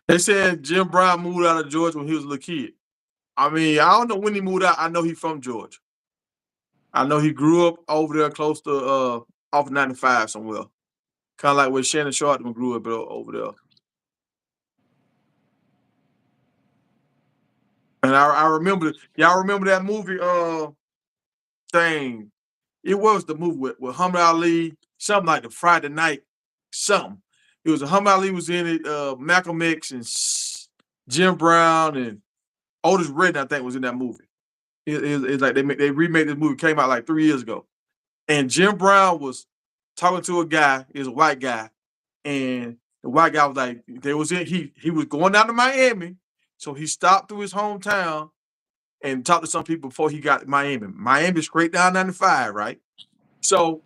They said Jim Brown moved out of Georgia when he was a little kid. I mean, I don't know when he moved out. I know he's from Georgia. I know he grew up over there close to off 95 somewhere. Kind of like where Shannon Sharpman grew up over there. And I remember, y'all remember that movie thing? It was the movie with Muhammad Ali, something like the Friday night, something. It was Muhammad Ali was in it, Malcolm X and Jim Brown and Otis Redding, I think, was in that movie. It's like they remade this movie, came out like 3 years ago. And Jim Brown was talking to a guy, he was a white guy, and the white guy was like, he was going down to Miami, so he stopped through his hometown and talked to some people before he got to Miami. Miami's straight down 95, right? So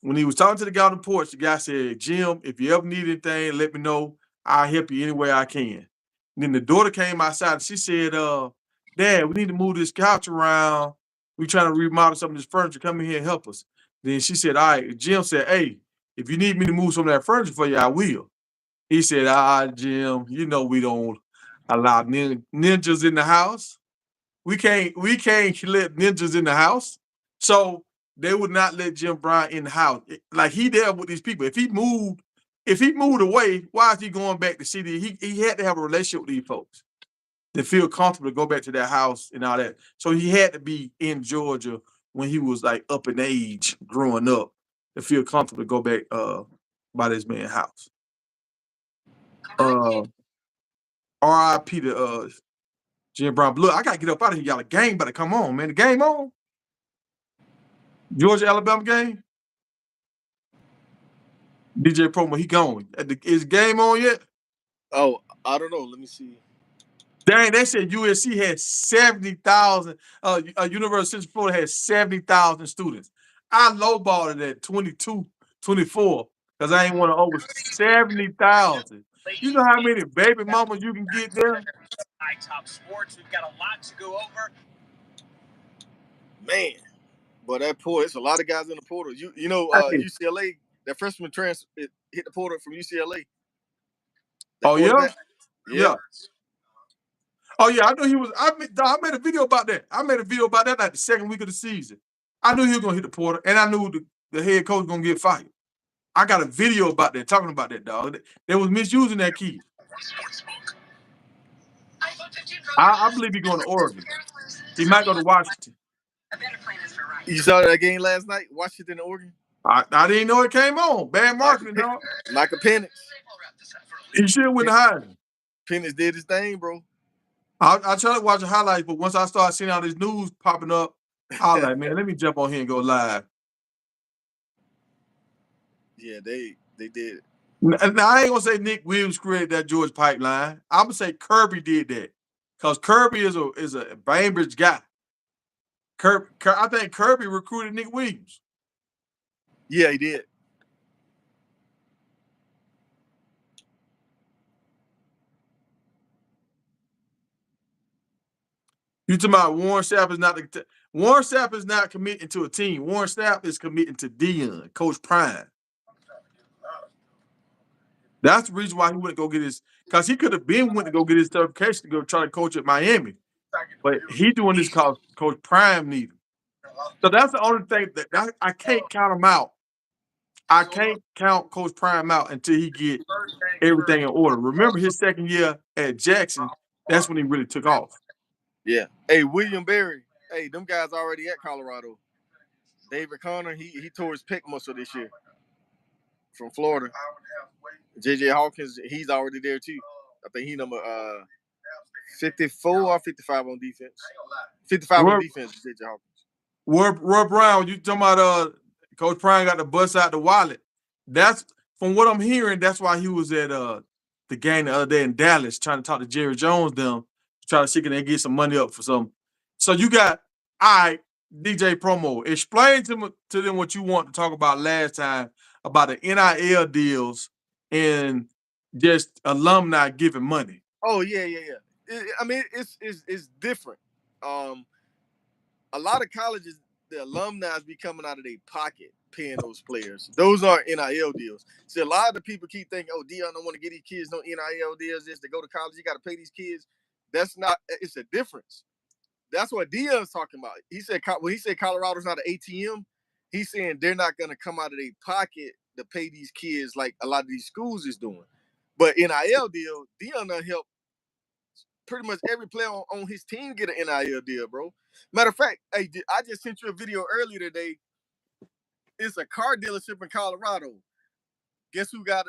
when he was talking to the guy on the porch, the guy said, Jim, if you ever need anything, let me know. I'll help you any way I can. And then the daughter came outside and she said, Dad, we need to move this couch around. We're trying to remodel some of this furniture. Come in here and help us. Then she said, all right. Jim said, hey, if you need me to move some of that furniture for you, I will. He said, Jim, you know we don't allow ninjas in the house. We can't let ninjas in the house. So they would not let Jim Brown in the house. Like he dealt with these people. If he moved away, why is he going back to city? He had to have a relationship with these folks to feel comfortable to go back to their house and all that. So he had to be in Georgia when he was like up in age, growing up, to feel comfortable to go back by this man's house. R.I.P. to Jim Brown. Look, I gotta get up out of here. Y'all, the game better come on, man. The game on. Georgia Alabama game. DJ Promo, he gone. Is game on yet? Oh, I don't know. Let me see. Dang, they said USC had 70,000. University of Central Florida had 70,000 students. I lowballed it at 22, 24 because I ain't want to over 70,000. You know how many baby mamas you can get there? Top sports. We've got a lot to go over. Man, but that portal, it's a lot of guys in the portal. You know, UCLA, that freshman transfer hit the portal from UCLA. Oh yeah? Yeah. Oh yeah, I knew he was. I made a video about that. I made a video about that like the second week of the season. I knew he was gonna hit the portal, and I knew the head coach was gonna get fired. I got a video about that, talking about that, dog. They was misusing that kid. I believe he's going to Oregon. He might go to Washington. You saw that game last night, Washington, Oregon? I didn't know it came on. Bad marketing, dog. Michael Penix. He should win the Heisman. Penix did his thing, bro. I try to watch the highlights, but once I start seeing all this news popping up, I was like, man, let me jump on here and go live. Yeah, they did. Now, I ain't gonna say Nick Williams created that Georgia pipeline. I'm gonna say Kirby did that, because Kirby is a Bainbridge guy. I think Kirby recruited Nick Williams. Yeah, he did. You talking about Warren Sapp is not committing to a team. Warren Sapp is committing to Dion, Coach Prime. That's the reason why he went to go get his, because he could have went to go get his certification to go try to coach at Miami. But he doing this because Coach Prime needed him. So that's the only thing that I can't count him out. I can't count Coach Prime out until he get everything in order. Remember his second year at Jackson, that's when he really took off. Yeah. Hey, William Berry. Hey, them guys already at Colorado. David Connor, he tore his pec muscle this year from Florida. JJ Hawkins, he's already there too. I think he number 54 or 55 on defense. 55 on defense, JJ Hawkins. Roy Brown, you talking about Coach Prime got to bust out the wallet. That's from what I'm hearing, that's why he was at the game the other day in Dallas trying to talk to Jerry Jones them, try to see can they get some money up for some. So you got all right, DJ Promo. Explain to them what you want to talk about last time about the NIL deals and just alumni giving money. Oh yeah. I mean, it's different. A lot of colleges, the alumni be coming out of their pocket paying those players. Those aren't NIL deals. See, a lot of the people keep thinking, "Oh, Dion don't want to get these kids no NIL deals. Just to go to college, you got to pay these kids." That's not. It's a difference. That's what Dion's talking about. He said when he said Colorado's not an ATM, he's saying they're not going to come out of their pocket to pay these kids like a lot of these schools is doing. But NIL deal, Dion done help pretty much every player on his team get an NIL deal, bro. Matter of fact, hey, I just sent you a video earlier today. It's a car dealership in Colorado. Guess who got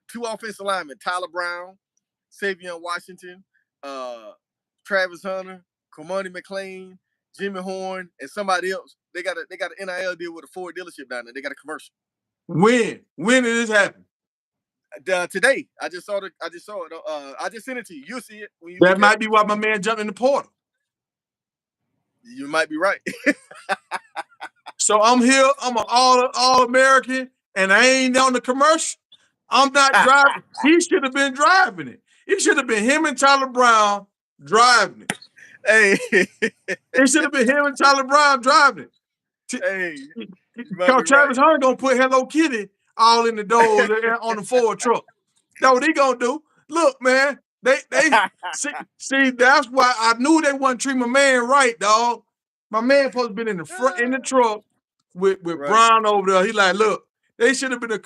two offensive linemen? Tyler Brown, Savion Washington, Travis Hunter, Cormani McLean, Jimmy Horn, and somebody else. They got an NIL deal with a Ford dealership down there. They got a commercial. When did this happen? Today, I just saw it. I just sent it to you. You'll see it when you. That might be why my man jumped in the portal. You might be right. So I'm here. I'm an all American, and I ain't on the commercial. I'm not driving. He should have been driving it. It should have been him and Tyler Brown driving it. Hey, it should have been him and Tyler Brown driving it. Hey, because Travis Hunter gonna put Hello Kitty all in the doors on the Ford truck. That's what he gonna do. Look, man, they see. That's why I knew they wasn't treating my man right, dog. My man supposed to been in the front in the truck with right. Brown over there. He like, look, they should have been a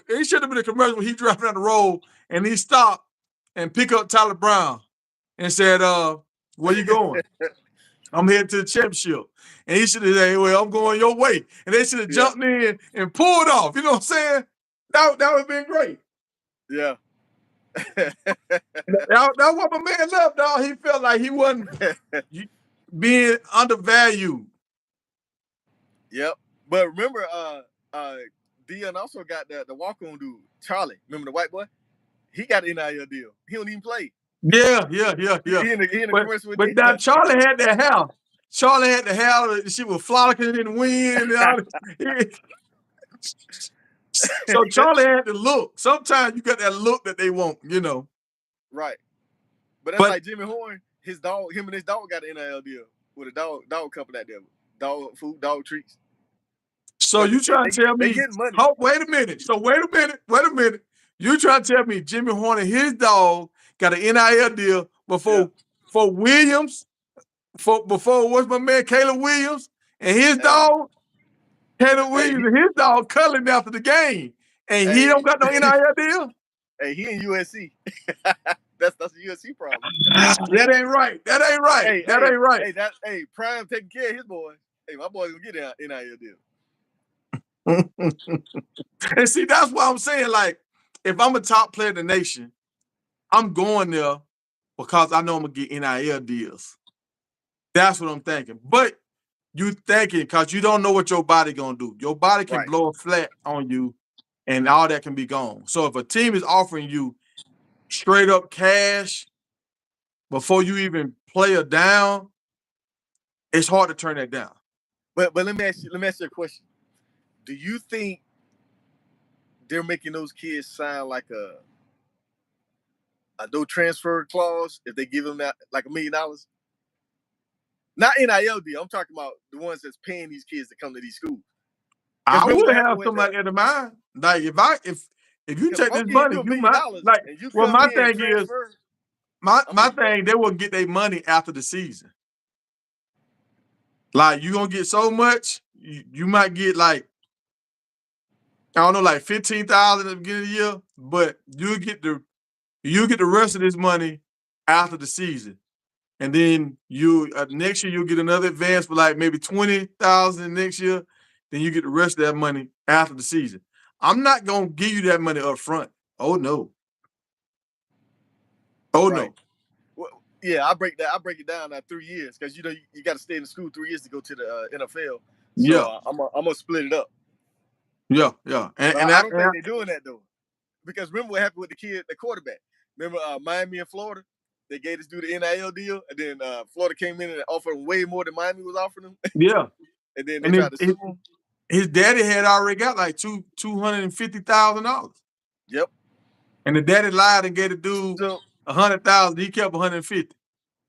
commercial when he driving down the road and he stopped and pick up Tyler Brown and said, where you going? I'm headed to the championship. And he should have said, well, I'm going your way. And they should have jumped in and pulled off. You know what I'm saying? That would have been great. Yeah. That's what my man loved, dog. He felt like he wasn't being undervalued. Yep. But remember, Dion also got the walk-on dude, Charlie. Remember the white boy? He got an NIL deal. He don't even play. Yeah. He in the commercial with but now Charlie had that hair. Charlie had the hair. She was frolicking in the wind. And so Charlie had the look. Sometimes you got that look that they want, you know. Right. But that's like Jimmy Horn. His dog, him and his dog got an NIL deal with a dog company out there. Dog food, dog treats. So you trying to tell me? Oh, wait a minute. Wait a minute. You trying to tell me Jimmy Horn and his dog got an NIL deal before Williams? Before what's my man Caleb Williams and his dog? Caleb Williams and his dog cuddling after the game, and he don't got no NIL deal. Hey, he in USC. That's a USC problem. That ain't right. That ain't right. Hey, Prime taking care of his boy. Hey, my boy's gonna get an NIL deal. And see, that's why I'm saying, like, if I'm a top player in the nation, I'm going there because I know I'm gonna get NIL deals. That's what I'm thinking. But you thinking because you don't know what your body gonna do. Your body can blow a flat on you, and all that can be gone. So if a team is offering you straight up cash before you even play a down, it's hard to turn that down. But let me ask you a question. Do you think they're making those kids sign like a no transfer clause if they give them that like $1 million? Not NIL deal. I'm talking about the ones that's paying these kids to come to these schools. I would have somebody in mind. Like if you take this money, you might like. Well, my thing is, my thing, they will get their money after the season. Like you gonna get so much, you might get like, I don't know, like 15,000 at the beginning of the year, but you get the rest of this money after the season. And then you next year you'll get another advance for like maybe 20,000 next year. Then you get the rest of that money after the season. I'm not gonna give you that money up front. Oh no. Oh no. Well, Yeah, I break it down at 3 years because you got to stay in the school 3 years to go to the NFL. So Yeah, I'm gonna split it up. yeah, yeah. But I don't think they're doing that though, because remember what happened with the quarterback. Remember Miami and Florida? They gave this dude the NIL deal, and then Florida came in and offered him way more than Miami was offering him, yeah. and then they And tried to sue him. his daddy had already got like $250,000. Yep. And the daddy lied and gave the dude So, 100,000. He kept 150.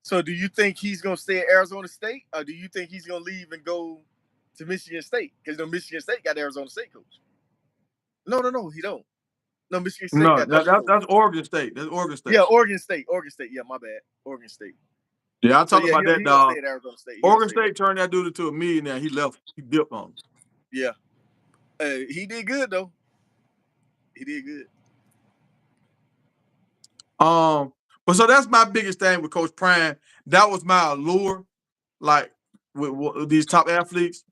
so do you think he's gonna stay at Arizona State, or do you think he's gonna leave and go to Michigan State? Because Michigan State got Arizona State coach. No, he don't. No, Michigan State No, got the other coach. that's Oregon State. That's Oregon State. Yeah, Oregon State. Yeah, my bad. Oregon State. Yeah, I So talked yeah, about that, he gonna dog. stay at Arizona State. Oregon State turned that dude into a millionaire. He left. He dipped on him. Yeah, he did good though. He did good. But so that's my biggest thing with Coach Prime. That was my allure. Like with these top athletes,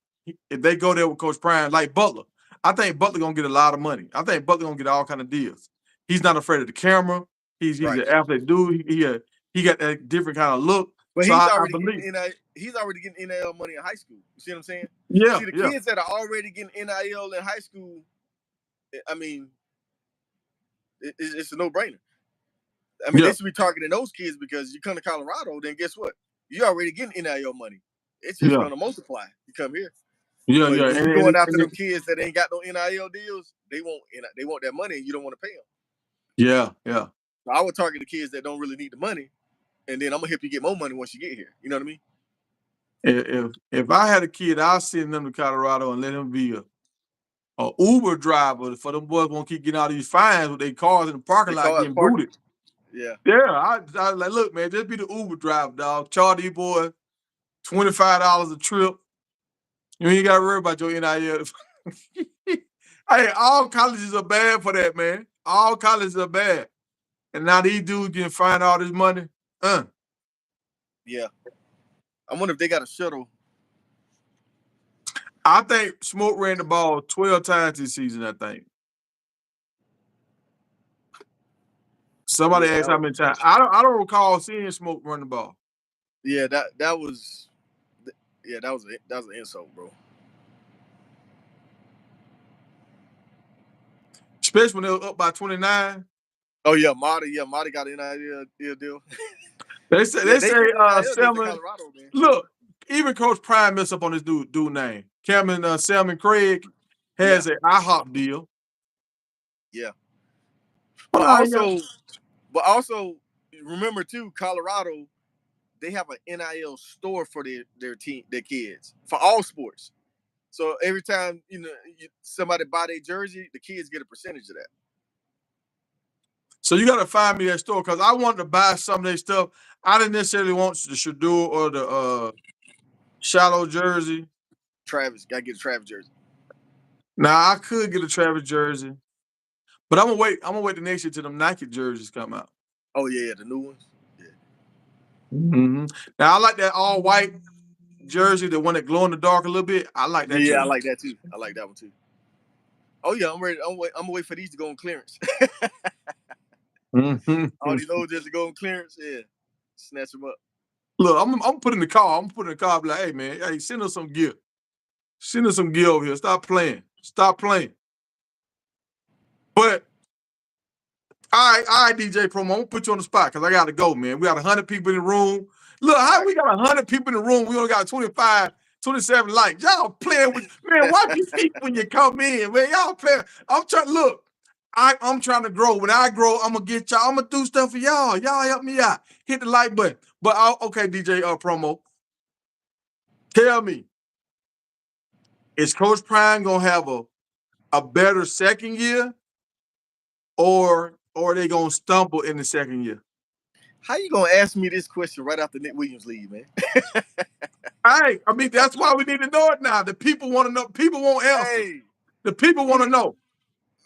if they go there with Coach Prime, like Butler, I think Butler gonna get a lot of money. I think Butler gonna get all kind of deals. He's not afraid of the camera. He's Right. an athlete dude. He got that different kind of look. But so he's I already believe. he's already getting NIL money in high school. You see what I'm saying? Yeah, See, the yeah. kids that are already getting NIL in high school, I mean, it's a no-brainer. I mean, Yeah. they should be targeting those kids because you come to Colorado, then guess what? You're already getting NIL money. It's just gonna multiply. You come here. Yeah, But yeah. when you're going after them kids that ain't got no NIL deals, they want that money and you don't want to pay them. Yeah, yeah. So I would target the kids that don't really need the money, and then I'm gonna help you get more money once you get here. You know what I mean? If I had a kid, I'll send them to Colorado and let him be a Uber driver for them boys won't keep getting all these fines with their cars in the parking lot getting booted. Yeah. Yeah, I like, look, man, just be the Uber driver, dog. Charge these boys $25 a trip. You ain't gotta worry about your NIL. Hey, all colleges are bad for that, man. All colleges are bad. And now these dudes getting fined all this money. Yeah. I wonder if they got a shuttle. I think Smoke ran the ball 12 times this season, I think. Somebody asked how many times. I don't recall seeing Smoke run the ball. Yeah, that was an insult, bro. Especially when they were up by 29. Oh yeah, Marty got an NIL deal. They say Selman. Colorado, man. Look, even Coach Prime messed up on this dude name. Cameron Selman Craig has an IHOP deal. Yeah. But also remember too, Colorado, they have an NIL store for their kids for all sports. So every time somebody buy their jersey, the kids get a percentage of that. So you got to find me that store because I wanted to buy some of their stuff. I didn't necessarily want the Shador or the Shallow jersey. Travis, gotta get a Travis jersey. Now I could get a Travis jersey, but I'm gonna wait. I'm gonna wait the next year till them Nike jerseys come out. Oh yeah, the new ones. Yeah. Mm-hmm. Now I like that all white jersey, the one that glow in the dark a little bit. I like that. Yeah, jersey. I like that too. I like that one too. Oh yeah, I'm ready. I'm gonna wait for these to go on clearance. Mm-hmm. All these old jerseys go on clearance. Yeah, snatch them up. Look, I'm putting the car. I'm putting the car. Like, hey man, hey, send us some gear. Send us some gear over here. Stop playing. Stop playing. But all right, DJ Promo. I'm gonna put you on the spot because I gotta go, man. We got 100 people in the room. Look, how we got 100 people in the room? We only got 25, 27 likes. Y'all playing with man. Watch your feet when you come in, man. Y'all playing. I'm trying. Look, I'm trying to grow. When I grow, I'm gonna get y'all. I'm gonna do stuff for y'all. Y'all help me out. Hit the like button. But okay, DJ Promo. Tell me, is Coach Prime gonna have a better second year, or are they gonna stumble in the second year? How you gonna ask me this question right after Nick Williams leave, man? I mean, that's why we need to know it now. The people want to know. People want answers. Hey, the people want to know.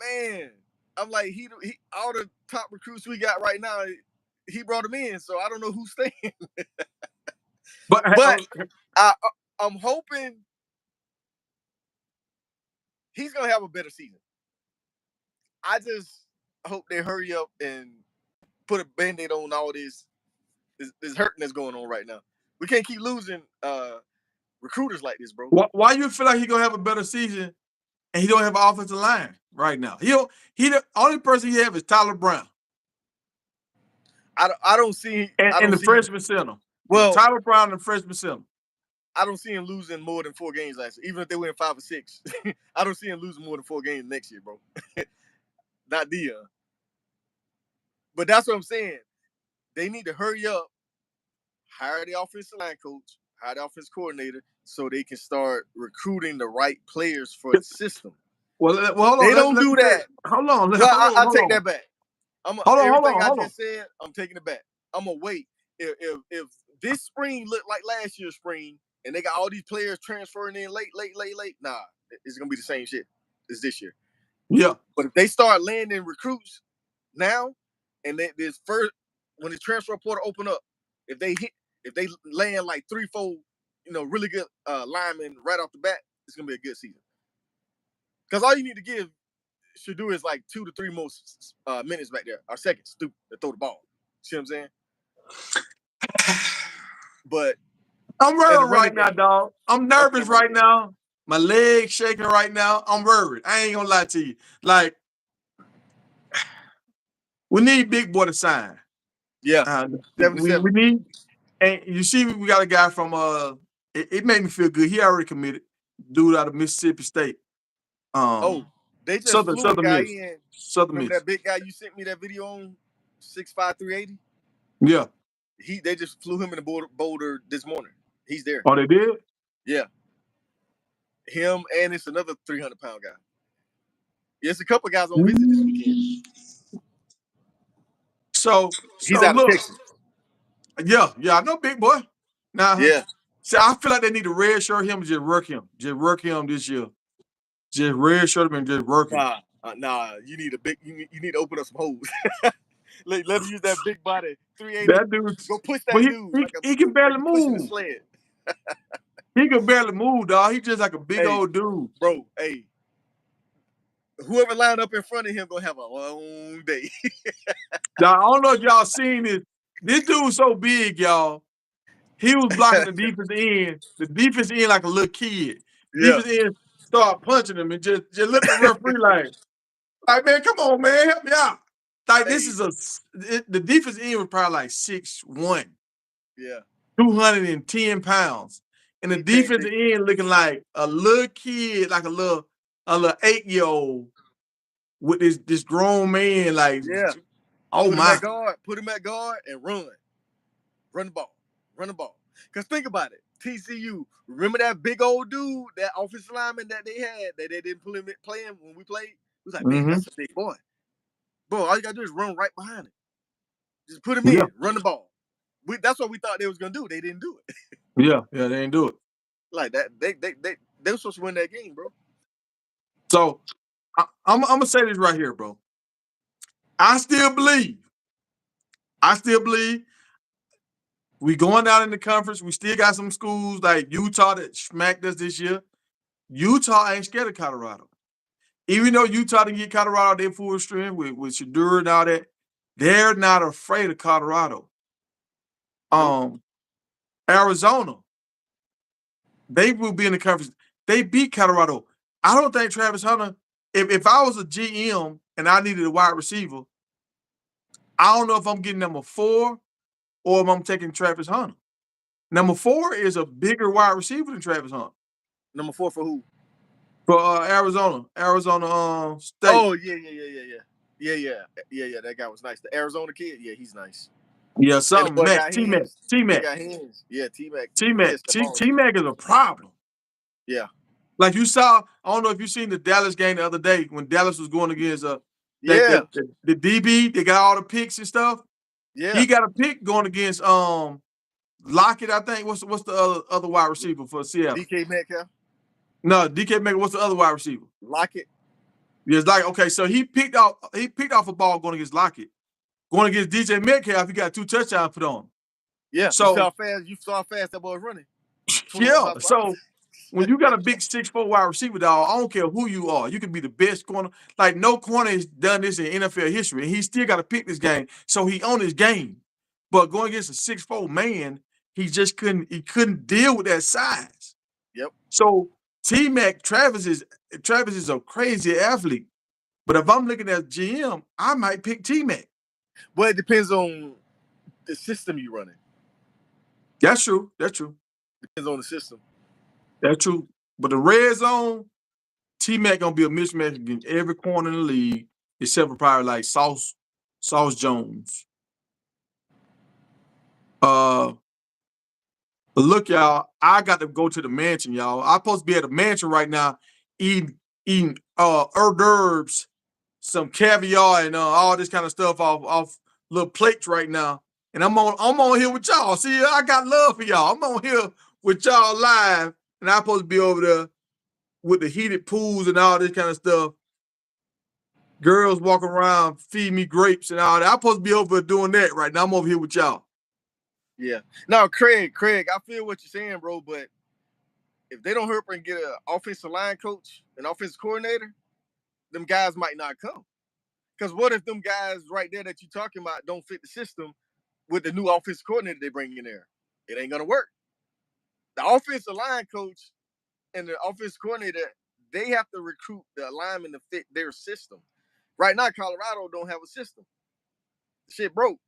Man, I'm like he all the top recruits we got right now, he brought them in, so I don't know who's staying. But I'm hoping he's gonna have a better season. I just hope they hurry up and put a Band-Aid on all this is hurting that's going on right now. We can't keep losing recruiters like this, bro. Why you feel like he gonna have a better season and he don't have an offensive line right now? He the only person he have is Tyler Brown I don't see and the freshman center. Well, Tyler Brown and the freshman center. I don't see him losing more than 4 games last year. Even if they win 5 or 6, I don't see him losing more than 4 games next year, bro. Not Dion. But that's what I'm saying. They need to hurry up, hire the offensive line coach, hire the offensive coordinator, so they can start recruiting the right players for the system. Well, hold on. They don't do that. Hold on. Well, I'll take that back. Everything I just said, I'm taking it back. I'm gonna wait. If this spring looked like last year's spring, and they got all these players transferring in late, nah, it's gonna be the same shit as this year. Yeah. But if they start landing recruits now, and this first when the transfer portal open up, if they land like 3-4, really good linemen right off the bat, it's gonna be a good season. Because all you need to give should do is like 2 to 3 most minutes back there, or seconds, to throw the ball. See what I'm saying? But I'm worried right now, dog. I'm nervous right now. My legs shaking right now. I'm worried. I ain't gonna lie to you. Like, we need Big Boy to sign. Yeah, we need. And you see, we got a guy from it made me feel good. He already committed. Dude out of Mississippi State. They just flew a guy in. Remember that big guy you sent me that video on, 6'5", 380? Yeah. They just flew him in the Boulder this morning. He's there. Oh, they did? Yeah. Him and it's another 300-pound guy. Yeah, it's a couple guys on visit this weekend. So he's out of Texas. Yeah, I know Big Boy. Now, yeah. See, I feel like they need to red shirt him and just work him. Just work him this year. Just red shirt him and just work him. Nah. You need you need to open up some holes. Let him use that big body 380. That dude, go push that dude. He can barely move. He can barely move, dog. He's just like a big old dude. Bro, hey. Whoever lined up in front of him gonna have a long day. Now, I don't know if y'all seen this. This dude's so big, y'all. He was blocking the defense end. The defense end like a little kid. Defense end start punching him and just look at the referee like, man, come on, man, help me out. Like, this is the defense end was probably like 6'1". Yeah. 210 pounds. And the defense end looking like a little kid, like a little 8-year-old with this grown man, like, put him at guard and run the ball. Because think about it, TCU, remember that big old dude, that offensive lineman that they had, that they didn't play him when we played? It was like, man, that's a big boy. Bro, all you got to do is run right behind him. Just put him in, run the ball. That's what we thought they was going to do. They didn't do it. Yeah, they didn't do it. Like that, they were supposed to win that game, bro. So, I'm going to say this right here, bro. I still believe we going down in the conference. We still got some schools like Utah that smacked us this year. Utah ain't scared of Colorado. Even though Utah didn't get Colorado their full strength with Shadur and all that, they're not afraid of Colorado. Arizona, they will be in the conference. They beat Colorado. I don't think Travis Hunter, if I was a GM and I needed a wide receiver, I don't know if I'm getting number 4 or if I'm taking Travis Hunter. Number 4 is a bigger wide receiver than Travis Hunter. Number 4 for who? For Arizona State. Oh, yeah. That guy was nice. The Arizona kid, yeah, he's nice. Yeah, something. T-Mac. Yeah, T-Mac. T-Mac is a problem. Yeah. Like you saw, I don't know if you seen the Dallas game the other day when Dallas was going against the DB. They got all the picks and stuff. Yeah. He got a pick going against Lockett, I think. What's the other wide receiver for Seattle? DK Metcalf. No, DK Metcalf. What's the other wide receiver? Lockett. Yeah, it's like, okay, so he picked off a ball going against Lockett. Going against DJ Metcalf, he got 2 touchdowns put on. Yeah. So you saw how fast that boy was running. Yeah. So when you got a big 6'4" wide receiver, dog, I don't care who you are. You can be the best corner. Like, no corner has done this in NFL history, and he still got to pick this game. So he on his game. But going against a 6'4" man, he couldn't deal with that size. Yep. So T-Mac, Travis is a crazy athlete. But if I'm looking at GM, I might pick T-Mac. Well, it depends on the system you're running. That's true. Depends on the system. That's true. But the red zone, T-Mac gonna be a mismatch against every corner in the league, except for probably like Sauce Jones. But look, y'all, I got to go to the mansion, y'all. I'm supposed to be at the mansion right now, eating hors d'oeuvres, some caviar, and all this kind of stuff off little plates right now. And I'm on here with y'all. See, I got love for y'all. I'm on here with y'all live, and I'm supposed to be over there with the heated pools and all this kind of stuff. Girls walking around, feed me grapes and all that. I'm supposed to be over doing that right now. I'm over here with y'all. Yeah. Now, Craig, I feel what you're saying, bro, but if they don't hurry up and get an offensive line coach, an offensive coordinator, them guys might not come. Because what if them guys right there that you're talking about don't fit the system with the new offensive coordinator they bring in there? It ain't going to work. The offensive line coach and the offensive coordinator, they have to recruit the linemen to fit their system. Right now, Colorado don't have a system. Shit broke.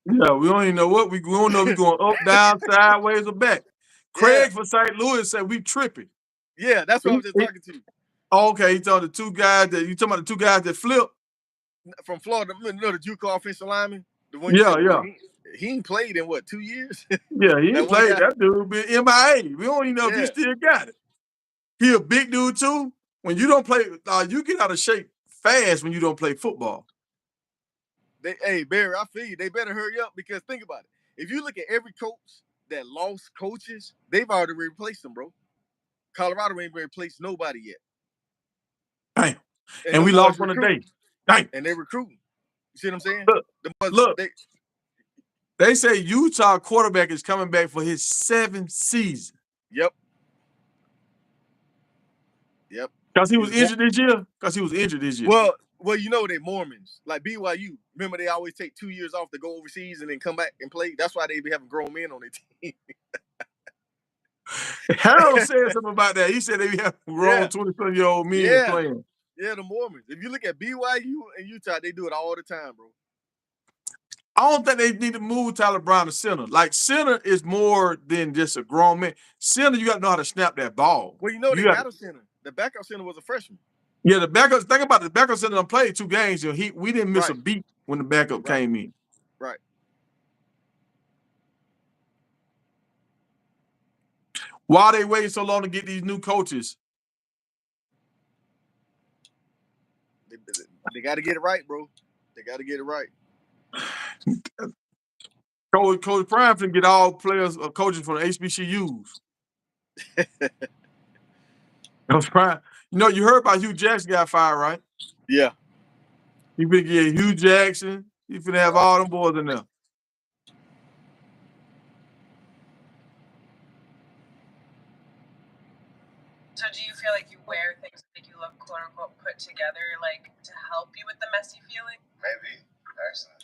Yeah, we don't even know what we don't know if we're going up, down, sideways, or back. Craig for St. Louis said we tripping. Yeah, that's what I was just talking to. Okay, he talking the two guys about the two guys that flip from Florida. You know the JUCO offensive lineman, the one. Yeah. He ain't played in what 2 years. Yeah, he ain't played. That dude been MIA. We don't even know if he still got it. He a big dude too. When you don't play, you get out of shape fast when you don't play football. Hey Barry, I feel you. They better hurry up because think about it. If you look at every coach that lost coaches, they've already replaced them, bro. Colorado ain't replaced nobody yet. Damn. And we lost on the day. Damn. And they recruiting. You see what I'm saying? Look. They say Utah quarterback is coming back for his 7th season. Yep. Because he was injured this year? Well, you know they Mormons. Like BYU. Remember they always take 2 years off to go overseas and then come back and play? That's why they be having grown men on their team. Harold said something about that. He said they be having grown 20-year-old men playing. Yeah, the Mormons. If you look at BYU and Utah, they do it all the time, bro. I don't think they need to move Tyler Brown to center. Like, center is more than just a grown man. Center, you got to know how to snap that ball. Well, they got a center. The backup center was a freshman. Yeah, the backup. Think about it. The backup center done played 2 games. We didn't miss a beat when the backup came in. Right. Why are they waiting so long to get these new coaches? They got to get it right, bro. They got to get it right. Coach Prime can get all players or coaches from the HBCUs. Coach Prime. You heard about Hugh Jackson got fired, right? Yeah. He been getting Hugh Jackson. He finna have all them boys in there. So do you feel like you wear things that make you look quote unquote put together, like to help you with the messy feeling? Maybe. Excellent.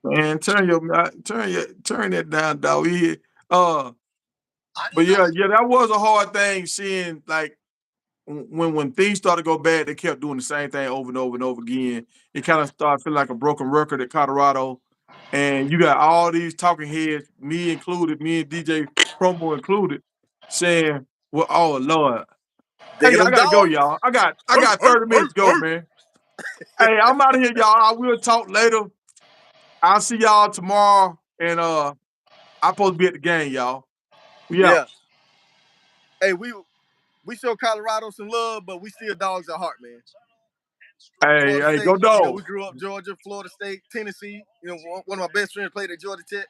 Man, turn that down, dog. But yeah, that was a hard thing seeing, like, when things started to go bad, they kept doing the same thing over and over and over again. It kind of started feeling like a broken record at Colorado. And you got all these talking heads, me included, me and DJ Promo included, saying, well, oh Lord. Hey, I gotta go, y'all. I got 30 minutes to go, man. Hey, I'm out of here, y'all. I will talk later. I'll see y'all tomorrow. And I'm supposed to be at the game, y'all. Yeah. Hey, we show Colorado some love, but we still dogs at heart, man. Hey, State, go Dogs. We grew up Georgia, Florida State, Tennessee. One of my best friends played at Georgia Tech.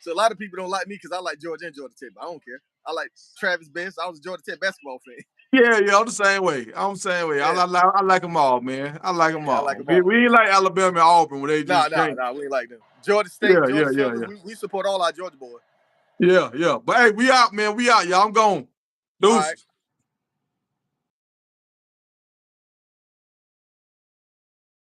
So a lot of people don't like me because I like Georgia and Georgia Tech, but I don't care. I like Travis Best. I was a Georgia Tech basketball fan. Yeah, I'm the same way. Yeah. I like them all, man. I like them all. We ain't like Alabama and Auburn where they just Nah, we ain't like them. Georgia State, Georgia Southern, we support all our Georgia boys. Yeah. But hey, we out, man. We out, y'all. I'm gone. Deuces.